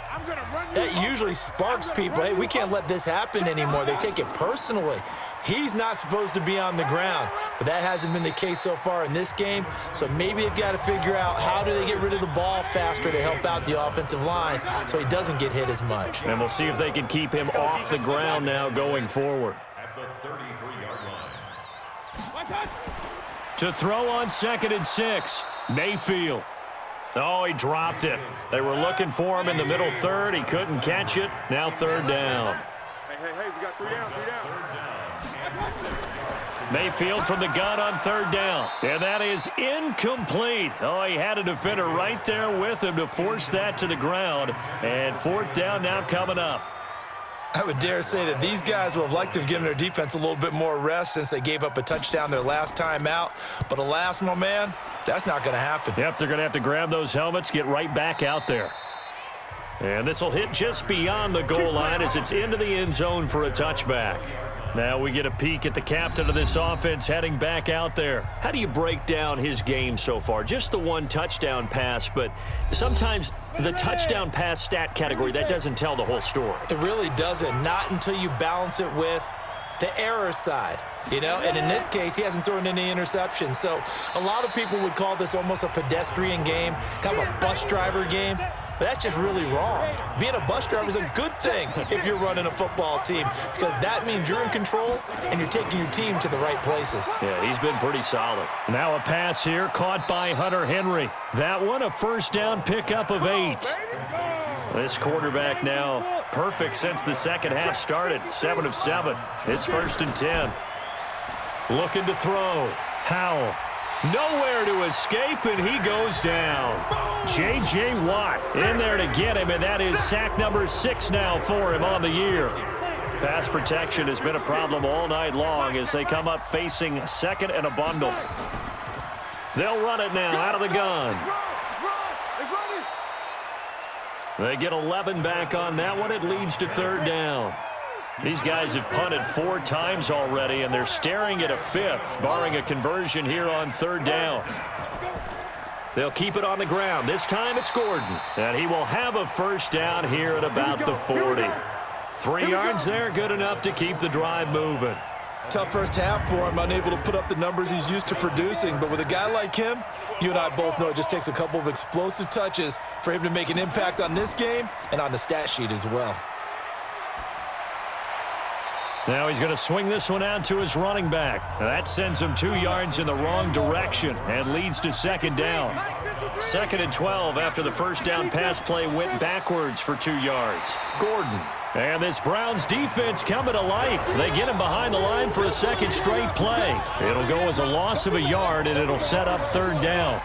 that usually sparks people. Hey, we can't let this happen anymore. They take it personally. He's not supposed to be on the ground, but that hasn't been the case so far in this game. So maybe they've got to figure out how do they get rid of the ball faster to help out the offensive line so he doesn't get hit as much. And we'll see if they can keep him off the ground now going forward. To throw on 2nd and 6, Mayfield. Oh, he dropped it. They were looking for him in the middle third. He couldn't catch it. Now 3rd down. Hey, we got 3 down. Mayfield from the gun on 3rd down. And that is incomplete. Oh, he had a defender right there with him to force that to the ground. And 4th down now coming up. I would dare say that these guys would have liked to have given their defense a little bit more rest since they gave up a touchdown their last time out. But alas, my man, that's not going to happen. Yep, they're going to have to grab those helmets, get right back out there. And this will hit just beyond the goal line as it's into the end zone for a touchback. Now we get a peek at the captain of this offense heading back out there. How do you break down his game so far? Just the 1 touchdown pass, but sometimes the touchdown pass stat category, that doesn't tell the whole story. It really doesn't, not until you balance it with the error side, you know, and in this case, he hasn't thrown any interceptions. So a lot of people would call this almost a pedestrian game, kind of a bus driver game. But that's just really wrong. Being a bus driver is a good thing if you're running a football team, because that means you're in control and you're taking your team to the right places. Yeah, he's been pretty solid. Now a pass here caught by Hunter Henry. That one a 1st down pickup of 8. This quarterback now perfect since the second half started. 7 of 7. It's 1st and 10. Looking to throw. Howell. Nowhere to escape, and he goes down. J.J. Watt in there to get him, and that is sack number 6 now for him on the year. Pass protection has been a problem all night long as they come up facing 2nd and a bundle. They'll run it now out of the gun. They get 11 back on that one. It leads to 3rd down. These guys have punted 4 times already, and they're staring at a 5th, barring a conversion here on 3rd down. They'll keep it on the ground. This time it's Gordon, and he will have a 1st down here at about the 40. 3 yards there, good enough to keep the drive moving. Tough first half for him, unable to put up the numbers he's used to producing. But with a guy like him, you and I both know it just takes a couple of explosive touches for him to make an impact on this game and on the stat sheet as well. Now he's going to swing this one out to his running back. That sends him 2 yards in the wrong direction and leads to 2nd down. 2nd and 12 after the 1st down pass play went backwards for 2 yards. Gordon. And this Browns defense coming to life. They get him behind the line for a 2nd straight play. It'll go as a loss of a yard, and it'll set up 3rd down.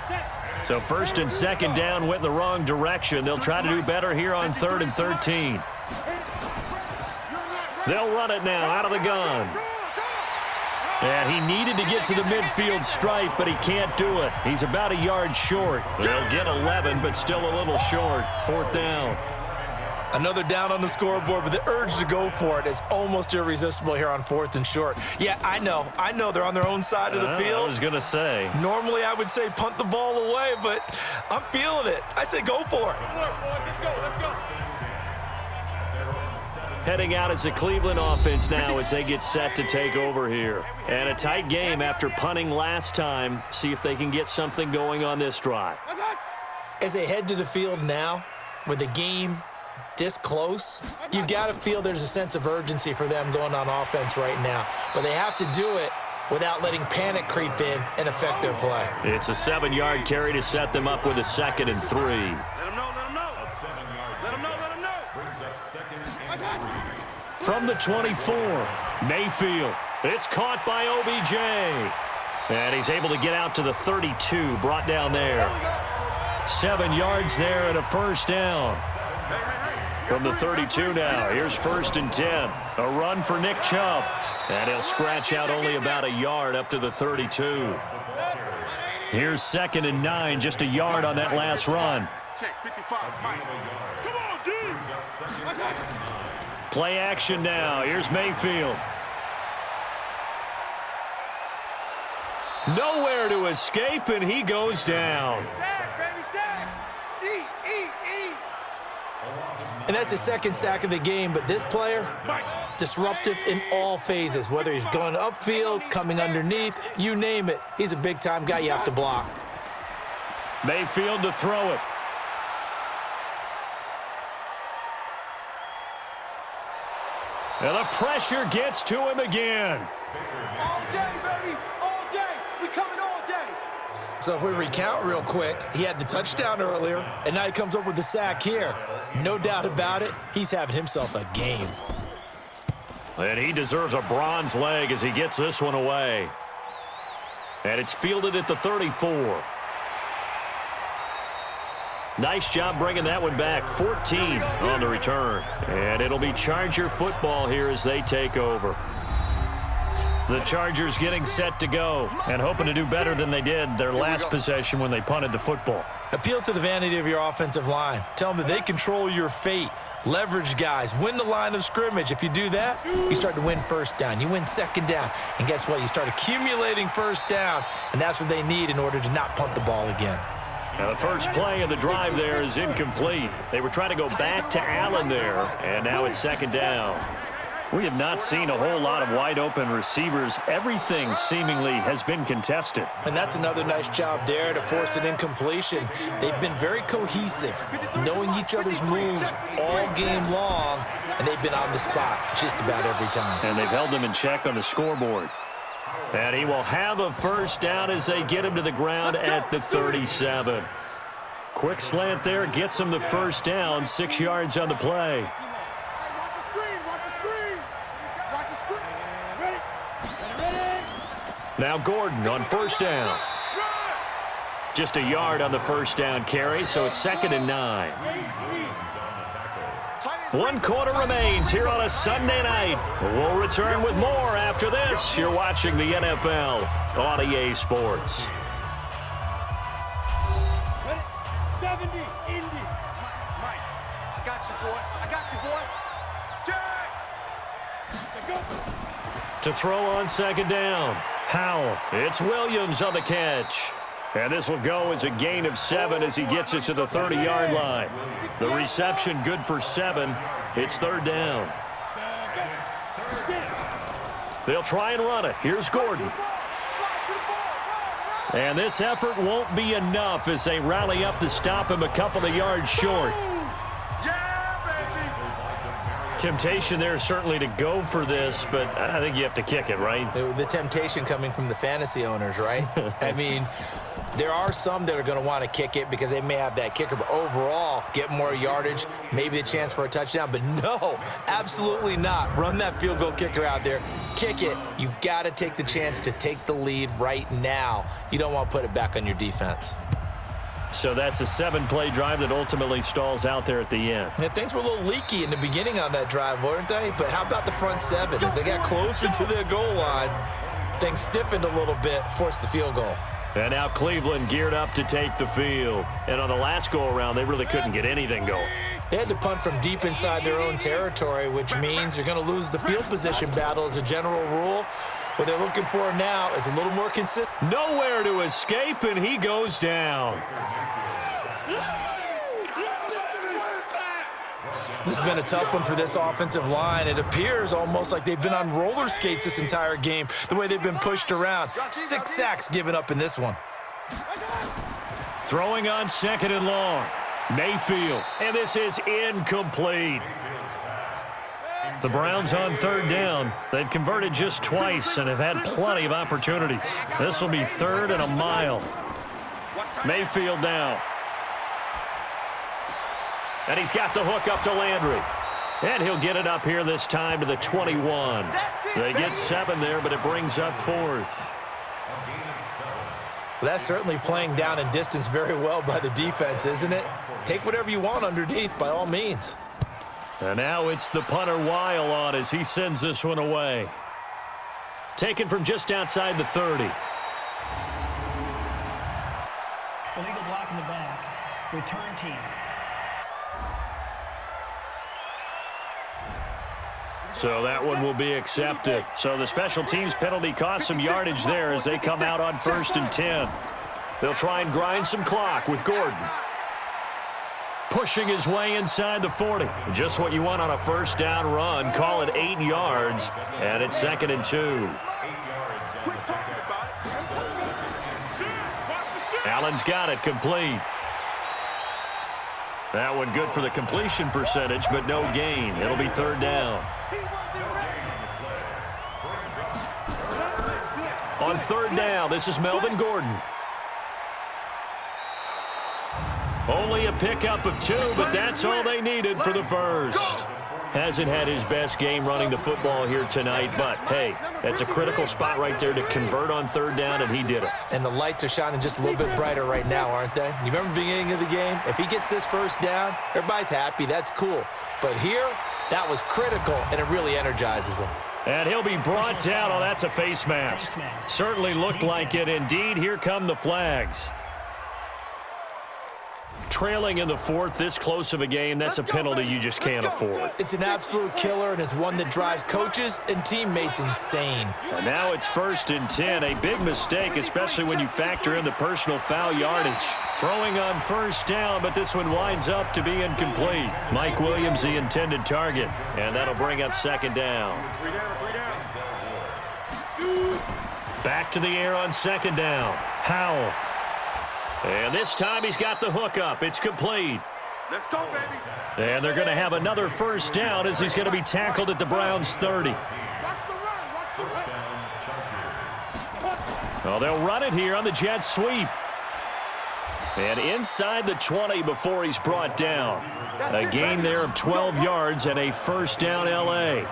So first and second down went in the wrong direction. They'll try to do better here on 3rd and 13. They'll run it now out of the gun. And he needed to get to the midfield stripe, but he can't do it. He's about a yard short. They'll get 11, but still a little short. 4th down. Another down on the scoreboard, but the urge to go for it is almost irresistible here on 4th and short. Yeah, I know they're on their own side of the field. I was going to say. Normally I would say punt the ball away, but I'm feeling it. I say go for it. Let's go. Heading out as the Cleveland offense now as they get set to take over here. And a tight game after punting last time. See if they can get something going on this drive. As they head to the field now, with the game this close, you've got to feel there's a sense of urgency for them going on offense right now. But they have to do it without letting panic creep in and affect their play. It's a 7-yard carry to set them up with a 2nd and 3. Let him know. From the 24, Mayfield. It's caught by OBJ. And he's able to get out to the 32, brought down there. 7 yards there and a 1st down. From the 32 now, here's 1st and 10. A run for Nick Chubb. And he'll scratch out only about a yard up to the 32. Here's 2nd and 9, just a yard on that last run. Check 55, Mike. Come on, dude. Play action now. Here's Mayfield. Nowhere to escape, and he goes down. Sack, baby, sack. Eat. And that's the 2nd sack of the game, but this player, disruptive in all phases, whether he's going upfield, coming underneath, you name it. He's a big-time guy you have to block. Mayfield to throw it. And the pressure gets to him again. All day, baby. All day. We coming all day. So if we recount real quick, he had the touchdown earlier, and now he comes up with the sack here. No doubt about it, he's having himself a game. And he deserves a bronze leg as he gets this one away. And it's fielded at the 34. Nice job bringing that one back. 14 on the return. And it'll be Charger football here as they take over. The Chargers getting set to go and hoping to do better than they did their last possession when they punted the football. Appeal to the vanity of your offensive line. Tell them that they control your fate. Leverage guys. Win the line of scrimmage. If you do that, you start to win 1st down. You win 2nd down. And guess what? You start accumulating 1st downs. And that's what they need in order to not punt the ball again. Now the first play of the drive there is incomplete. They were trying to go back to Allen there, and now it's 2nd down. We have not seen a whole lot of wide-open receivers. Everything seemingly has been contested. And that's another nice job there to force an incompletion. They've been very cohesive, knowing each other's moves all game long, and they've been on the spot just about every time. And they've held them in check on the scoreboard. And he will have a 1st down as they get him to the ground at the 37. Quick slant there, gets him the 1st down, 6 yards on the play. Now Gordon on 1st down. Just a yard on the 1st down carry, so it's 2nd and 9. 1 quarter remains here on a Sunday night. We'll return with more after this. You're watching the NFL on EA Sports. 70, Indy. Mike, I got you, boy. Jack. To throw on 2nd down. Howell. It's Williams on the catch. And this will go as a gain of 7 as he gets it to the 30-yard line. The reception good for 7. It's 3rd down. They'll try and run it. Here's Gordon. And this effort won't be enough as they rally up to stop him a couple of yards short. Temptation there certainly to go for this, but I think you have to kick it, right? The temptation coming from the fantasy owners, right? I mean, there are some that are going to want to kick it because they may have that kicker, but overall, get more yardage, maybe a chance for a touchdown. But no, absolutely not. Run that field goal kicker out there. Kick it. You got to take the chance to take the lead right now. You don't want to put it back on your defense. So that's a 7-play drive that ultimately stalls out there at the end. Yeah, things were a little leaky in the beginning on that drive, weren't they? But how about the front 7? As they got closer to their goal line, things stiffened a little bit, forced the field goal. And now Cleveland geared up to take the field. And on the last go-around, they really couldn't get anything going. They had to punt from deep inside their own territory, which means you're going to lose the field position battle as a general rule. What they're looking for now is a little more consistent. Nowhere to escape, and he goes down. This has been a tough one for this offensive line. It appears almost like they've been on roller skates this entire game, the way they've been pushed around. 6 sacks given up in this one. Throwing on 2nd and long. Mayfield, and this is incomplete. The Browns on 3rd down. They've converted just twice and have had plenty of opportunities. This will be 3rd and a mile. Mayfield now. And he's got the hook up to Landry. And he'll get it up here this time to the 21. They get 7 there, but it brings up 4th. Well, that's certainly playing down in distance very well by the defense, isn't it? Take whatever you want underneath, by all means. And now it's the punter Weil on as he sends this one away. Taken from just outside the 30. Illegal block in the back. Return team. So that one will be accepted. So the special teams penalty cost some yardage there as they come out on 1st and 10. They'll try and grind some clock with Gordon. Pushing his way inside the 40. Just what you want on a 1st down run. Call it 8 yards. And it's 2nd and 2. Allen's got it complete. That one good for the completion percentage, but no gain. It'll be 3rd down. On 3rd down, this is Melvin Gordon. Only a pickup of 2, but that's all they needed for the first. Hasn't had his best game running the football here tonight, but, hey, that's a critical spot right there to convert on 3rd down, and he did it. And the lights are shining just a little bit brighter right now, aren't they? You remember the beginning of the game? If he gets this 1st down, everybody's happy. That's cool. But here, that was critical, and it really energizes him. And he'll be brought down. Oh, that's a face mask. Certainly looked like it. Indeed, here come the flags. Trailing in the 4th, this close of a game, that's a penalty you just can't afford. It's an absolute killer, and it's one that drives coaches and teammates insane. And now it's 1st and 10. A big mistake, especially when you factor in the personal foul yardage. Throwing on 1st down, but this one winds up to be incomplete. Mike Williams, the intended target, and that'll bring up 2nd down. Back to the air on 2nd down. Howell. And this time he's got the hook up. It's complete. Let's go, baby. And they're going to have another 1st down as he's going to be tackled at the Browns' 30. Watch the run. Watch the run. Well, they'll run it here on the jet sweep. And inside the 20 before he's brought down. A gain there of 12 yards and a 1st down L.A.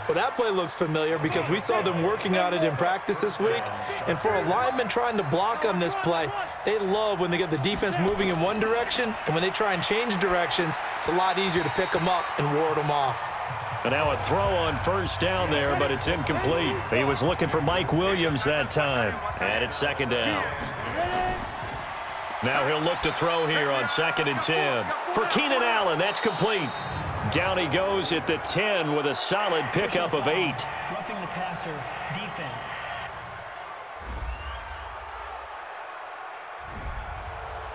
Well, that play looks familiar because we saw them working on it in practice this week. And for a lineman trying to block on this play, they love when they get the defense moving in one direction. And when they try and change directions, it's a lot easier to pick them up and ward them off. And now a throw on 1st down there, but it's incomplete. He was looking for Mike Williams that time. And it's 2nd down. Now he'll look to throw here on 2nd and 10. For Keenan Allen, that's complete. Down he goes at the 10 with a solid pickup of 8. Roughing the passer, defense.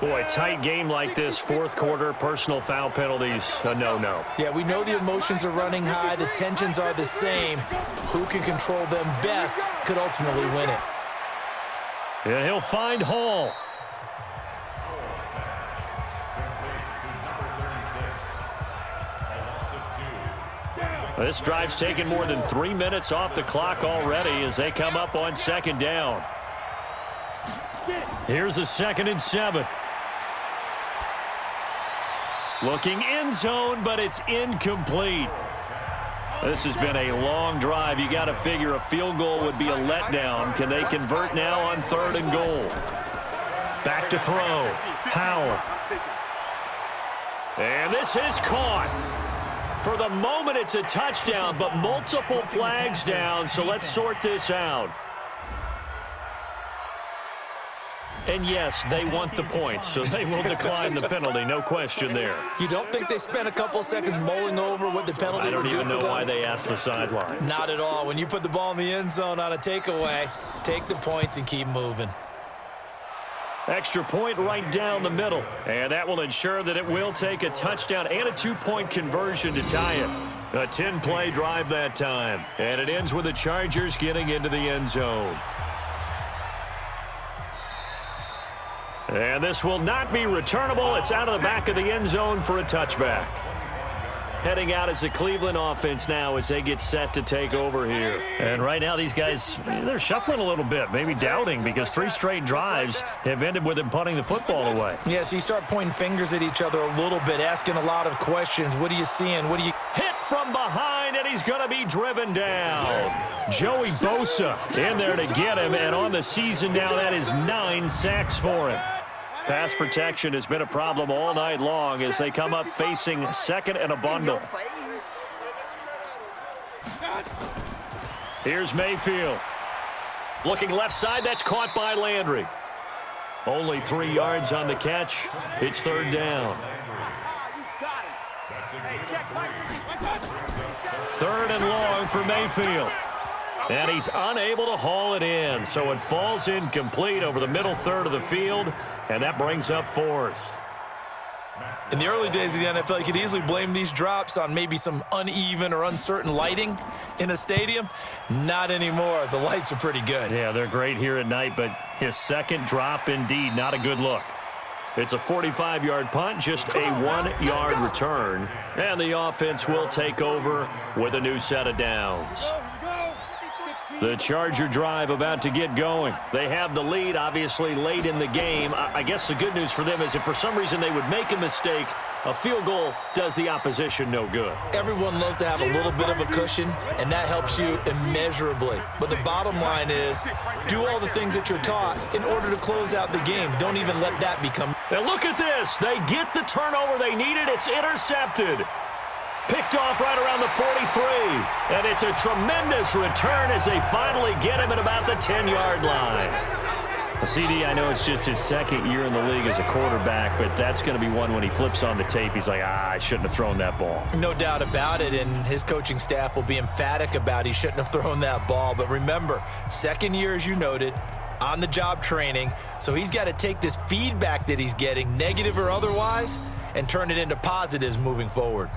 Boy, tight game like this, 4th quarter, personal foul penalties, a no-no. Yeah, we know the emotions are running high. The tensions are the same. Who can control them best could ultimately win it. And he'll find Hall. This drive's taken more than 3 minutes off the clock already as they come up on 2nd down. Here's a 2nd and 7. Looking end zone, but it's incomplete. This has been a long drive. You got to figure a field goal would be a letdown. Can they convert now on 3rd and goal? Back to throw. Howell. And this is caught. For the moment, it's a touchdown, but multiple flags down, so let's sort this out. And yes, they want the points, so they will decline the penalty, no question there. You don't think they spent a couple seconds mulling over what the penalty would do for them? I don't even know why they asked the sideline. Not at all. When you put the ball in the end zone on a takeaway, take the points and keep moving. Extra point right down the middle. And that will ensure that it will take a touchdown and a 2-point conversion to tie it. A 10-play drive that time. And it ends with the Chargers getting into the end zone. And this will not be returnable. It's out of the back of the end zone for a touchback. Heading out is the Cleveland offense now as they get set to take over here. And right now these guys, they're shuffling a little bit, maybe doubting, because 3 straight drives have ended with them punting the football away. Yeah, so you start pointing fingers at each other a little bit, asking a lot of questions. What are you seeing? What do you... Hit from behind, and he's going to be driven down. Joey Bosa in there to get him, and on the season now, that is 9 sacks for him. Pass protection has been a problem all night long as they come up facing second and a bundle. Here's Mayfield. Looking left side, that's caught by Landry. Only 3 yards on the catch. It's 3rd down. 3rd and long for Mayfield. And he's unable to haul it in, so it falls incomplete over the middle third of the field, and that brings up 4th. In the early days of the NFL, you could easily blame these drops on maybe some uneven or uncertain lighting in a stadium. Not anymore. The lights are pretty good. Yeah, they're great here at night, but his second drop, indeed, not a good look. It's a 45-yard punt, just a 1-yard return, and the offense will take over with a new set of downs. The Charger drive about to get going. They have the lead, obviously, late in the game. I guess the good news for them is if for some reason they would make a mistake, a field goal does the opposition no good. Everyone loves to have a little bit of a cushion, and that helps you immeasurably. But the bottom line is, do all the things that you're taught in order to close out the game. Don't even let that become... And look at this. They get the turnover they needed. It's intercepted. Picked off right around the 43. And it's a tremendous return as they finally get him at about the 10-yard line. CD, I know it's just his 2nd year in the league as a quarterback, but that's going to be one when he flips on the tape. He's like, I shouldn't have thrown that ball. No doubt about it, and his coaching staff will be emphatic about he shouldn't have thrown that ball. But remember, 2nd year, as you noted, on-the-job training, so he's got to take this feedback that he's getting, negative or otherwise, and turn it into positives moving forward.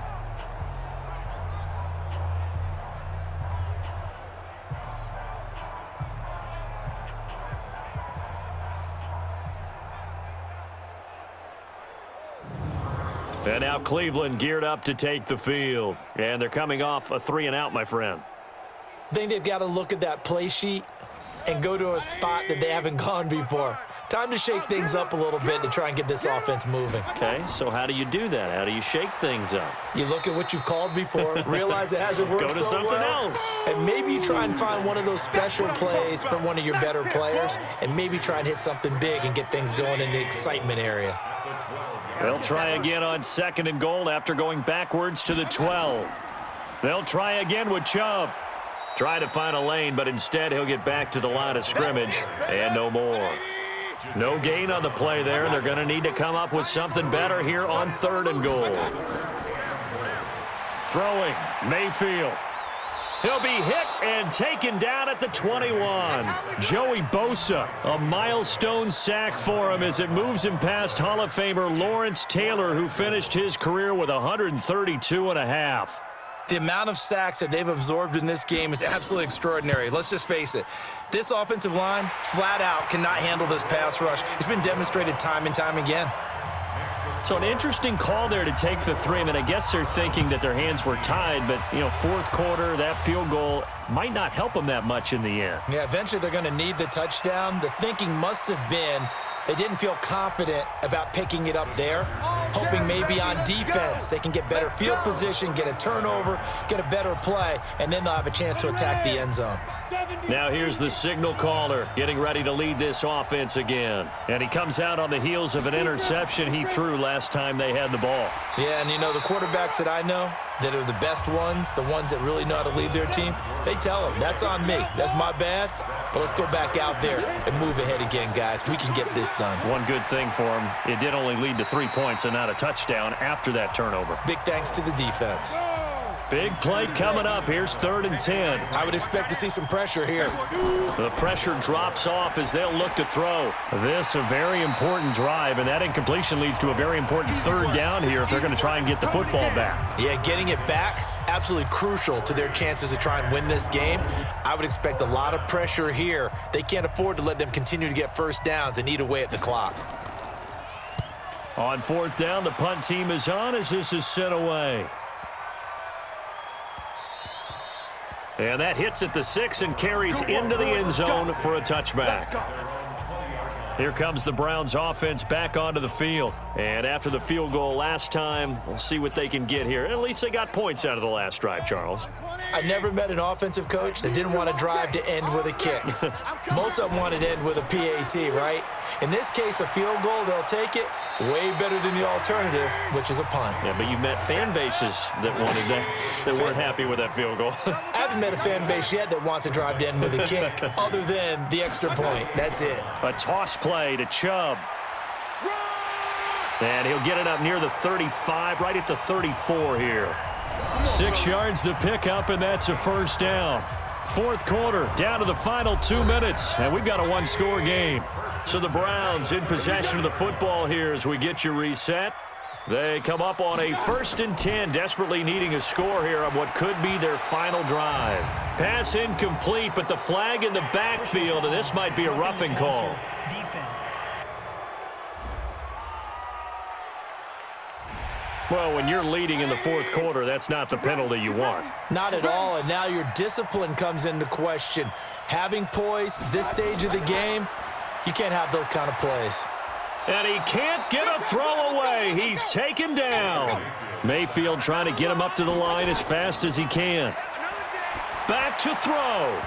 And now Cleveland geared up to take the field. And they're coming off a 3-and-out, my friend. I think they've got to look at that play sheet and go to a spot that they haven't gone before. Time to shake things up a little bit to try and get this offense moving. Okay, so how do you do that? How do you shake things up? You look at what you've called before, realize it hasn't worked Go to so something well, else. and maybe you try and find one of those special plays from one of your better players, and maybe try and hit something big and get things going in the excitement area. They'll try again on 2nd and goal after going backwards to the 12. They'll try again with Chubb. Try to find a lane, but instead he'll get back to the line of scrimmage and no more. No gain on the play there, and they're going to need to come up with something better here on 3rd and goal. Throwing, Mayfield. He'll be hit and taken down at the 21. Joey Bosa, a milestone sack for him as it moves him past Hall of Famer Lawrence Taylor, who finished his career with 132.5. The amount of sacks that they've absorbed in this game is absolutely extraordinary. Let's just face it. This offensive line, flat out, cannot handle this pass rush. It's been demonstrated time and time again. So an interesting call there to take the 3. I mean, I guess they're thinking that their hands were tied, but, 4th quarter, that field goal might not help them that much in the end. Yeah, eventually they're going to need the touchdown. The thinking must have been, They didn't feel confident about picking it up there, hoping maybe on defense they can get better field position, get a turnover, get a better play, and then they'll have a chance to attack the end zone. Now here's the signal caller getting ready to lead this offense again. And he comes out on the heels of an interception he threw last time they had the ball. Yeah, and you know, the quarterbacks that I know that are the best ones, the ones that really know how to lead their team, they tell them, that's on me. That's my bad. But let's go back out there and move ahead again, guys. We can get this done. One good thing for him, it did only lead to 3 points and not a touchdown after that turnover. Big thanks to the defense. Big play coming up. Here's 3rd and 10. I would expect to see some pressure here. The pressure drops off as they'll look to throw. This a very important drive, and that incompletion leads to a very important 3rd down here if they're going to try and get the football back. Yeah, getting it back, absolutely crucial to their chances to try and win this game. I would expect a lot of pressure here. They can't afford to let them continue to get first downs and eat away at the clock. On 4th down, the punt team is on as this is sent away. And that hits at the 6 and carries into the end zone for a touchback. Here comes the Browns offense back onto the field. And after the field goal last time, we'll see what they can get here. At least they got points out of the last drive, Charles. I never met an offensive coach that didn't want to drive to end with a kick. Most of them wanted to end with a PAT, right? In this case, a field goal, they'll take it. Way better than the alternative, which is a punt. Yeah, but you've met fan bases that wanted that, that weren't happy with that field goal. I haven't met a fan base yet that wants to drive to end with a kick, other than the extra point. That's it. A toss play to Chubb. And he'll get it up near the 35, right at the 34 here. 6 yards to pick up, and that's a 1st down. 4th quarter, down to the final 2 minutes, and we've got a 1-score game. So the Browns in possession of the football here as we get you reset. They come up on a 1st and 10, desperately needing a score here on what could be their final drive. Pass incomplete, but the flag in the backfield, and this might be a roughing call. Defense. Well, when you're leading in the 4th quarter, that's not the penalty you want. Not at all, and now your discipline comes into question. Having poise this stage of the game, you can't have those kind of plays. And he can't get a throw away. He's taken down. Mayfield trying to get him up to the line as fast as he can. Back to throw.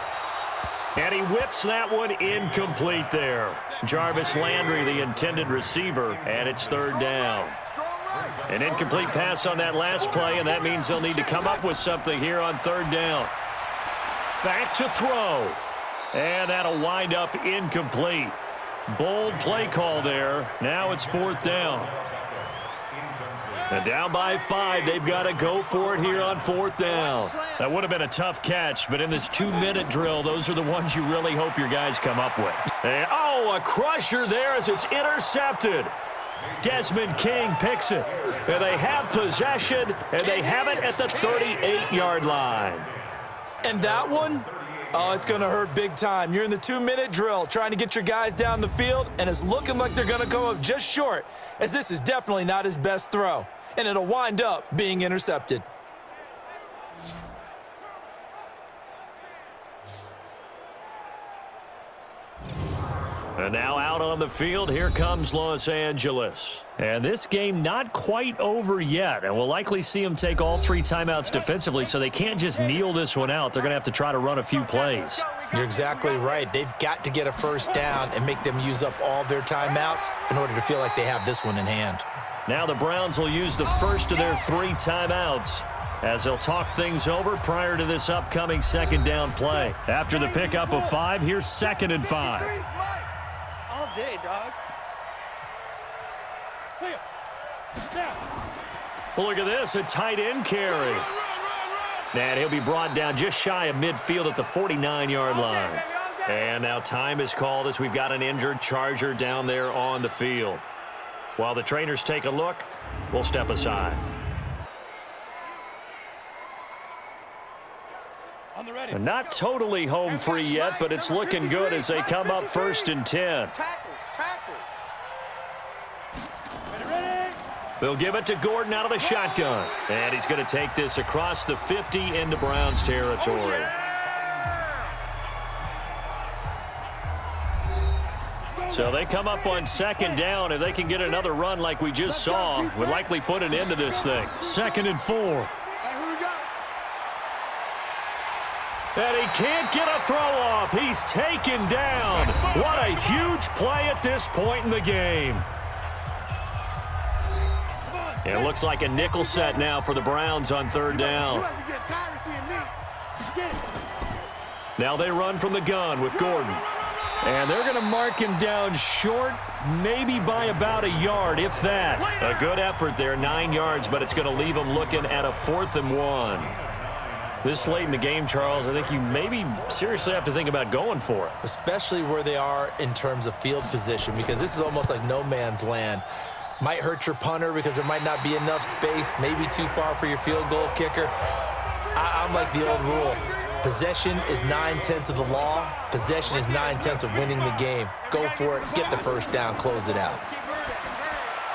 And he whips that one incomplete there. Jarvis Landry, the intended receiver, and it's 3rd down. An incomplete pass on that last play, and that means they'll need to come up with something here on 3rd down. Back to throw. And that'll wind up incomplete. Bold play call there. Now it's 4th down. And down by 5, they've got to go for it here on 4th down. That would have been a tough catch, but in this 2-minute drill, those are the ones you really hope your guys come up with. And, oh, a crusher there as it's intercepted. Desmond King picks it. And they have possession, and they have it at the 38-yard line. And that one? Oh, it's going to hurt big time. You're in the 2-minute drill trying to get your guys down the field, and it's looking like they're going to come up just short, as this is definitely not his best throw, and it'll wind up being intercepted. And now out on the field, here comes Los Angeles. And this game not quite over yet, and we'll likely see them take all 3 timeouts defensively, so they can't just kneel this one out. They're going to have to try to run a few plays. You're exactly right. They've got to get a 1st down and make them use up all their timeouts in order to feel like they have this one in hand. Now the Browns will use the first of their 3 timeouts as they'll talk things over prior to this upcoming 2nd down play. After the pickup of 5, here's 2nd and 5. All day, dog. Well, look at this, a tight end carry. And he'll be brought down just shy of midfield at the 49-yard line. And now time is called as we've got an injured Charger down there on the field. While the trainers take a look, we'll step aside. And not totally home free yet, but it's looking good as they come up 1st and 10. They'll give it to Gordon out of the shotgun. And he's going to take this across the 50 into Browns territory. So they come up on second down. If they can get another run like we just saw, would likely put an end to this thing. 2nd and 4. And he can't get a throw off. He's taken down. What a huge play at this point in the game. It looks like a nickel set now for the Browns on 3rd down. Now they run from the gun with Gordon. And they're going to mark him down short, maybe by about a yard, if that. A good effort there, 9 yards, but it's going to leave him looking at a 4th and 1. This late in the game, Charles, I think you maybe seriously have to think about going for it. Especially where they are in terms of field position, because this is almost like no man's land. Might hurt your punter because there might not be enough space, maybe too far for your field goal kicker. I'm like the old rule. Possession is 9/10 of the law. Possession is 9/10 of winning the game. Go for it, get the first down, close it out.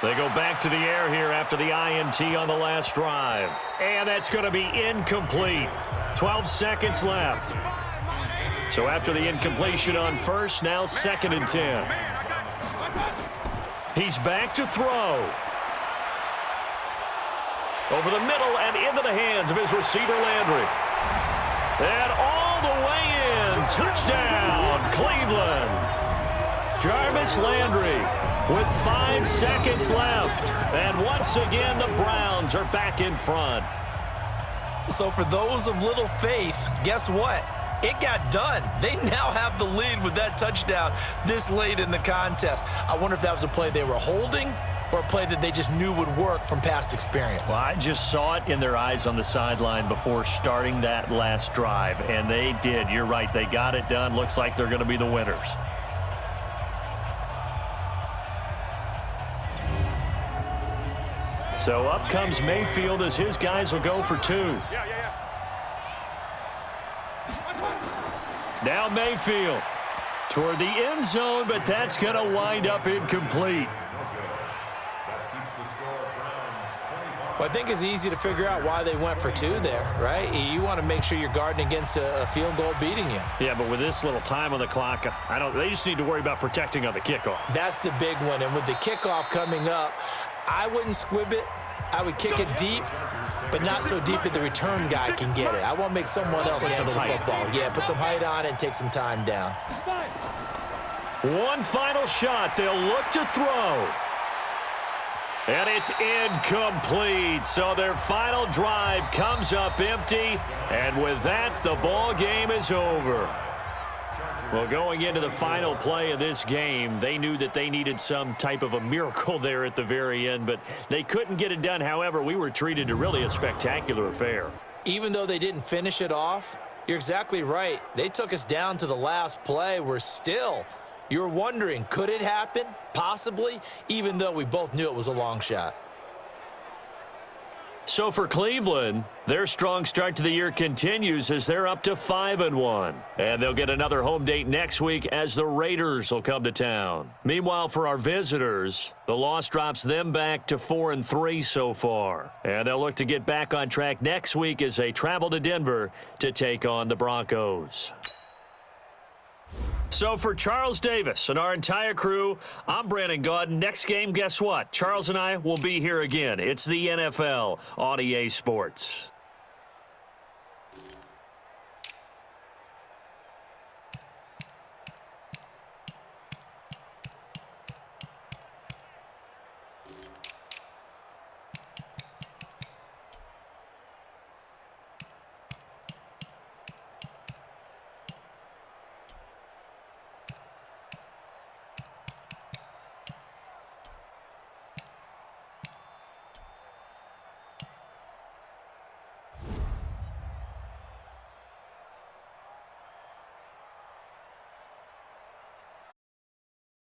They go back to the air here after the INT on the last drive. And that's going to be incomplete. 12 seconds left. So after the incompletion on first, now 2nd and 10. He's back to throw. Over the middle and into the hands of his receiver, Landry. And all the way in. Touchdown, Cleveland. Jarvis Landry with 5 seconds left. And once again, the Browns are back in front. So for those of little faith, guess what? It got done. They now have the lead with that touchdown this late in the contest. I wonder if that was a play they were holding or a play that they just knew would work from past experience. Well, I just saw it in their eyes on the sideline before starting that last drive, and they did. You're right. They got it done. Looks like they're going to be the winners. So up comes Mayfield as his guys will go for 2. Now Mayfield toward the end zone, but that's going to wind up incomplete. Well, I think it's easy to figure out why they went for 2 there, right? You want to make sure you're guarding against a field goal beating you. Yeah, but with this little time on the clock, they just need to worry about protecting on the kickoff. That's the big one, and with the kickoff coming up, I wouldn't squib it. I would kick it deep, but not so deep that the return guy can get it. I want to make someone else handle the football. Yeah, put some height on it and take some time down. One final shot. They'll look to throw. And it's incomplete. So their final drive comes up empty. And with that, the ball game is over. Well, going into the final play of this game, they knew that they needed some type of a miracle there at the very end, but they couldn't get it done. However, we were treated to really a spectacular affair. Even though they didn't finish it off, you're exactly right. They took us down to the last play. You were wondering, could it happen? Possibly, even though we both knew it was a long shot. So for Cleveland, their strong start to the year continues as they're up to 5-1. And they'll get another home date next week as the Raiders will come to town. Meanwhile, for our visitors, the loss drops them back to 4-3 so far. And they'll look to get back on track next week as they travel to Denver to take on the Broncos. So for Charles Davis and our entire crew, I'm Brandon Gaudin. Next game, guess what? Charles and I will be here again. It's the NFL on EA Sports.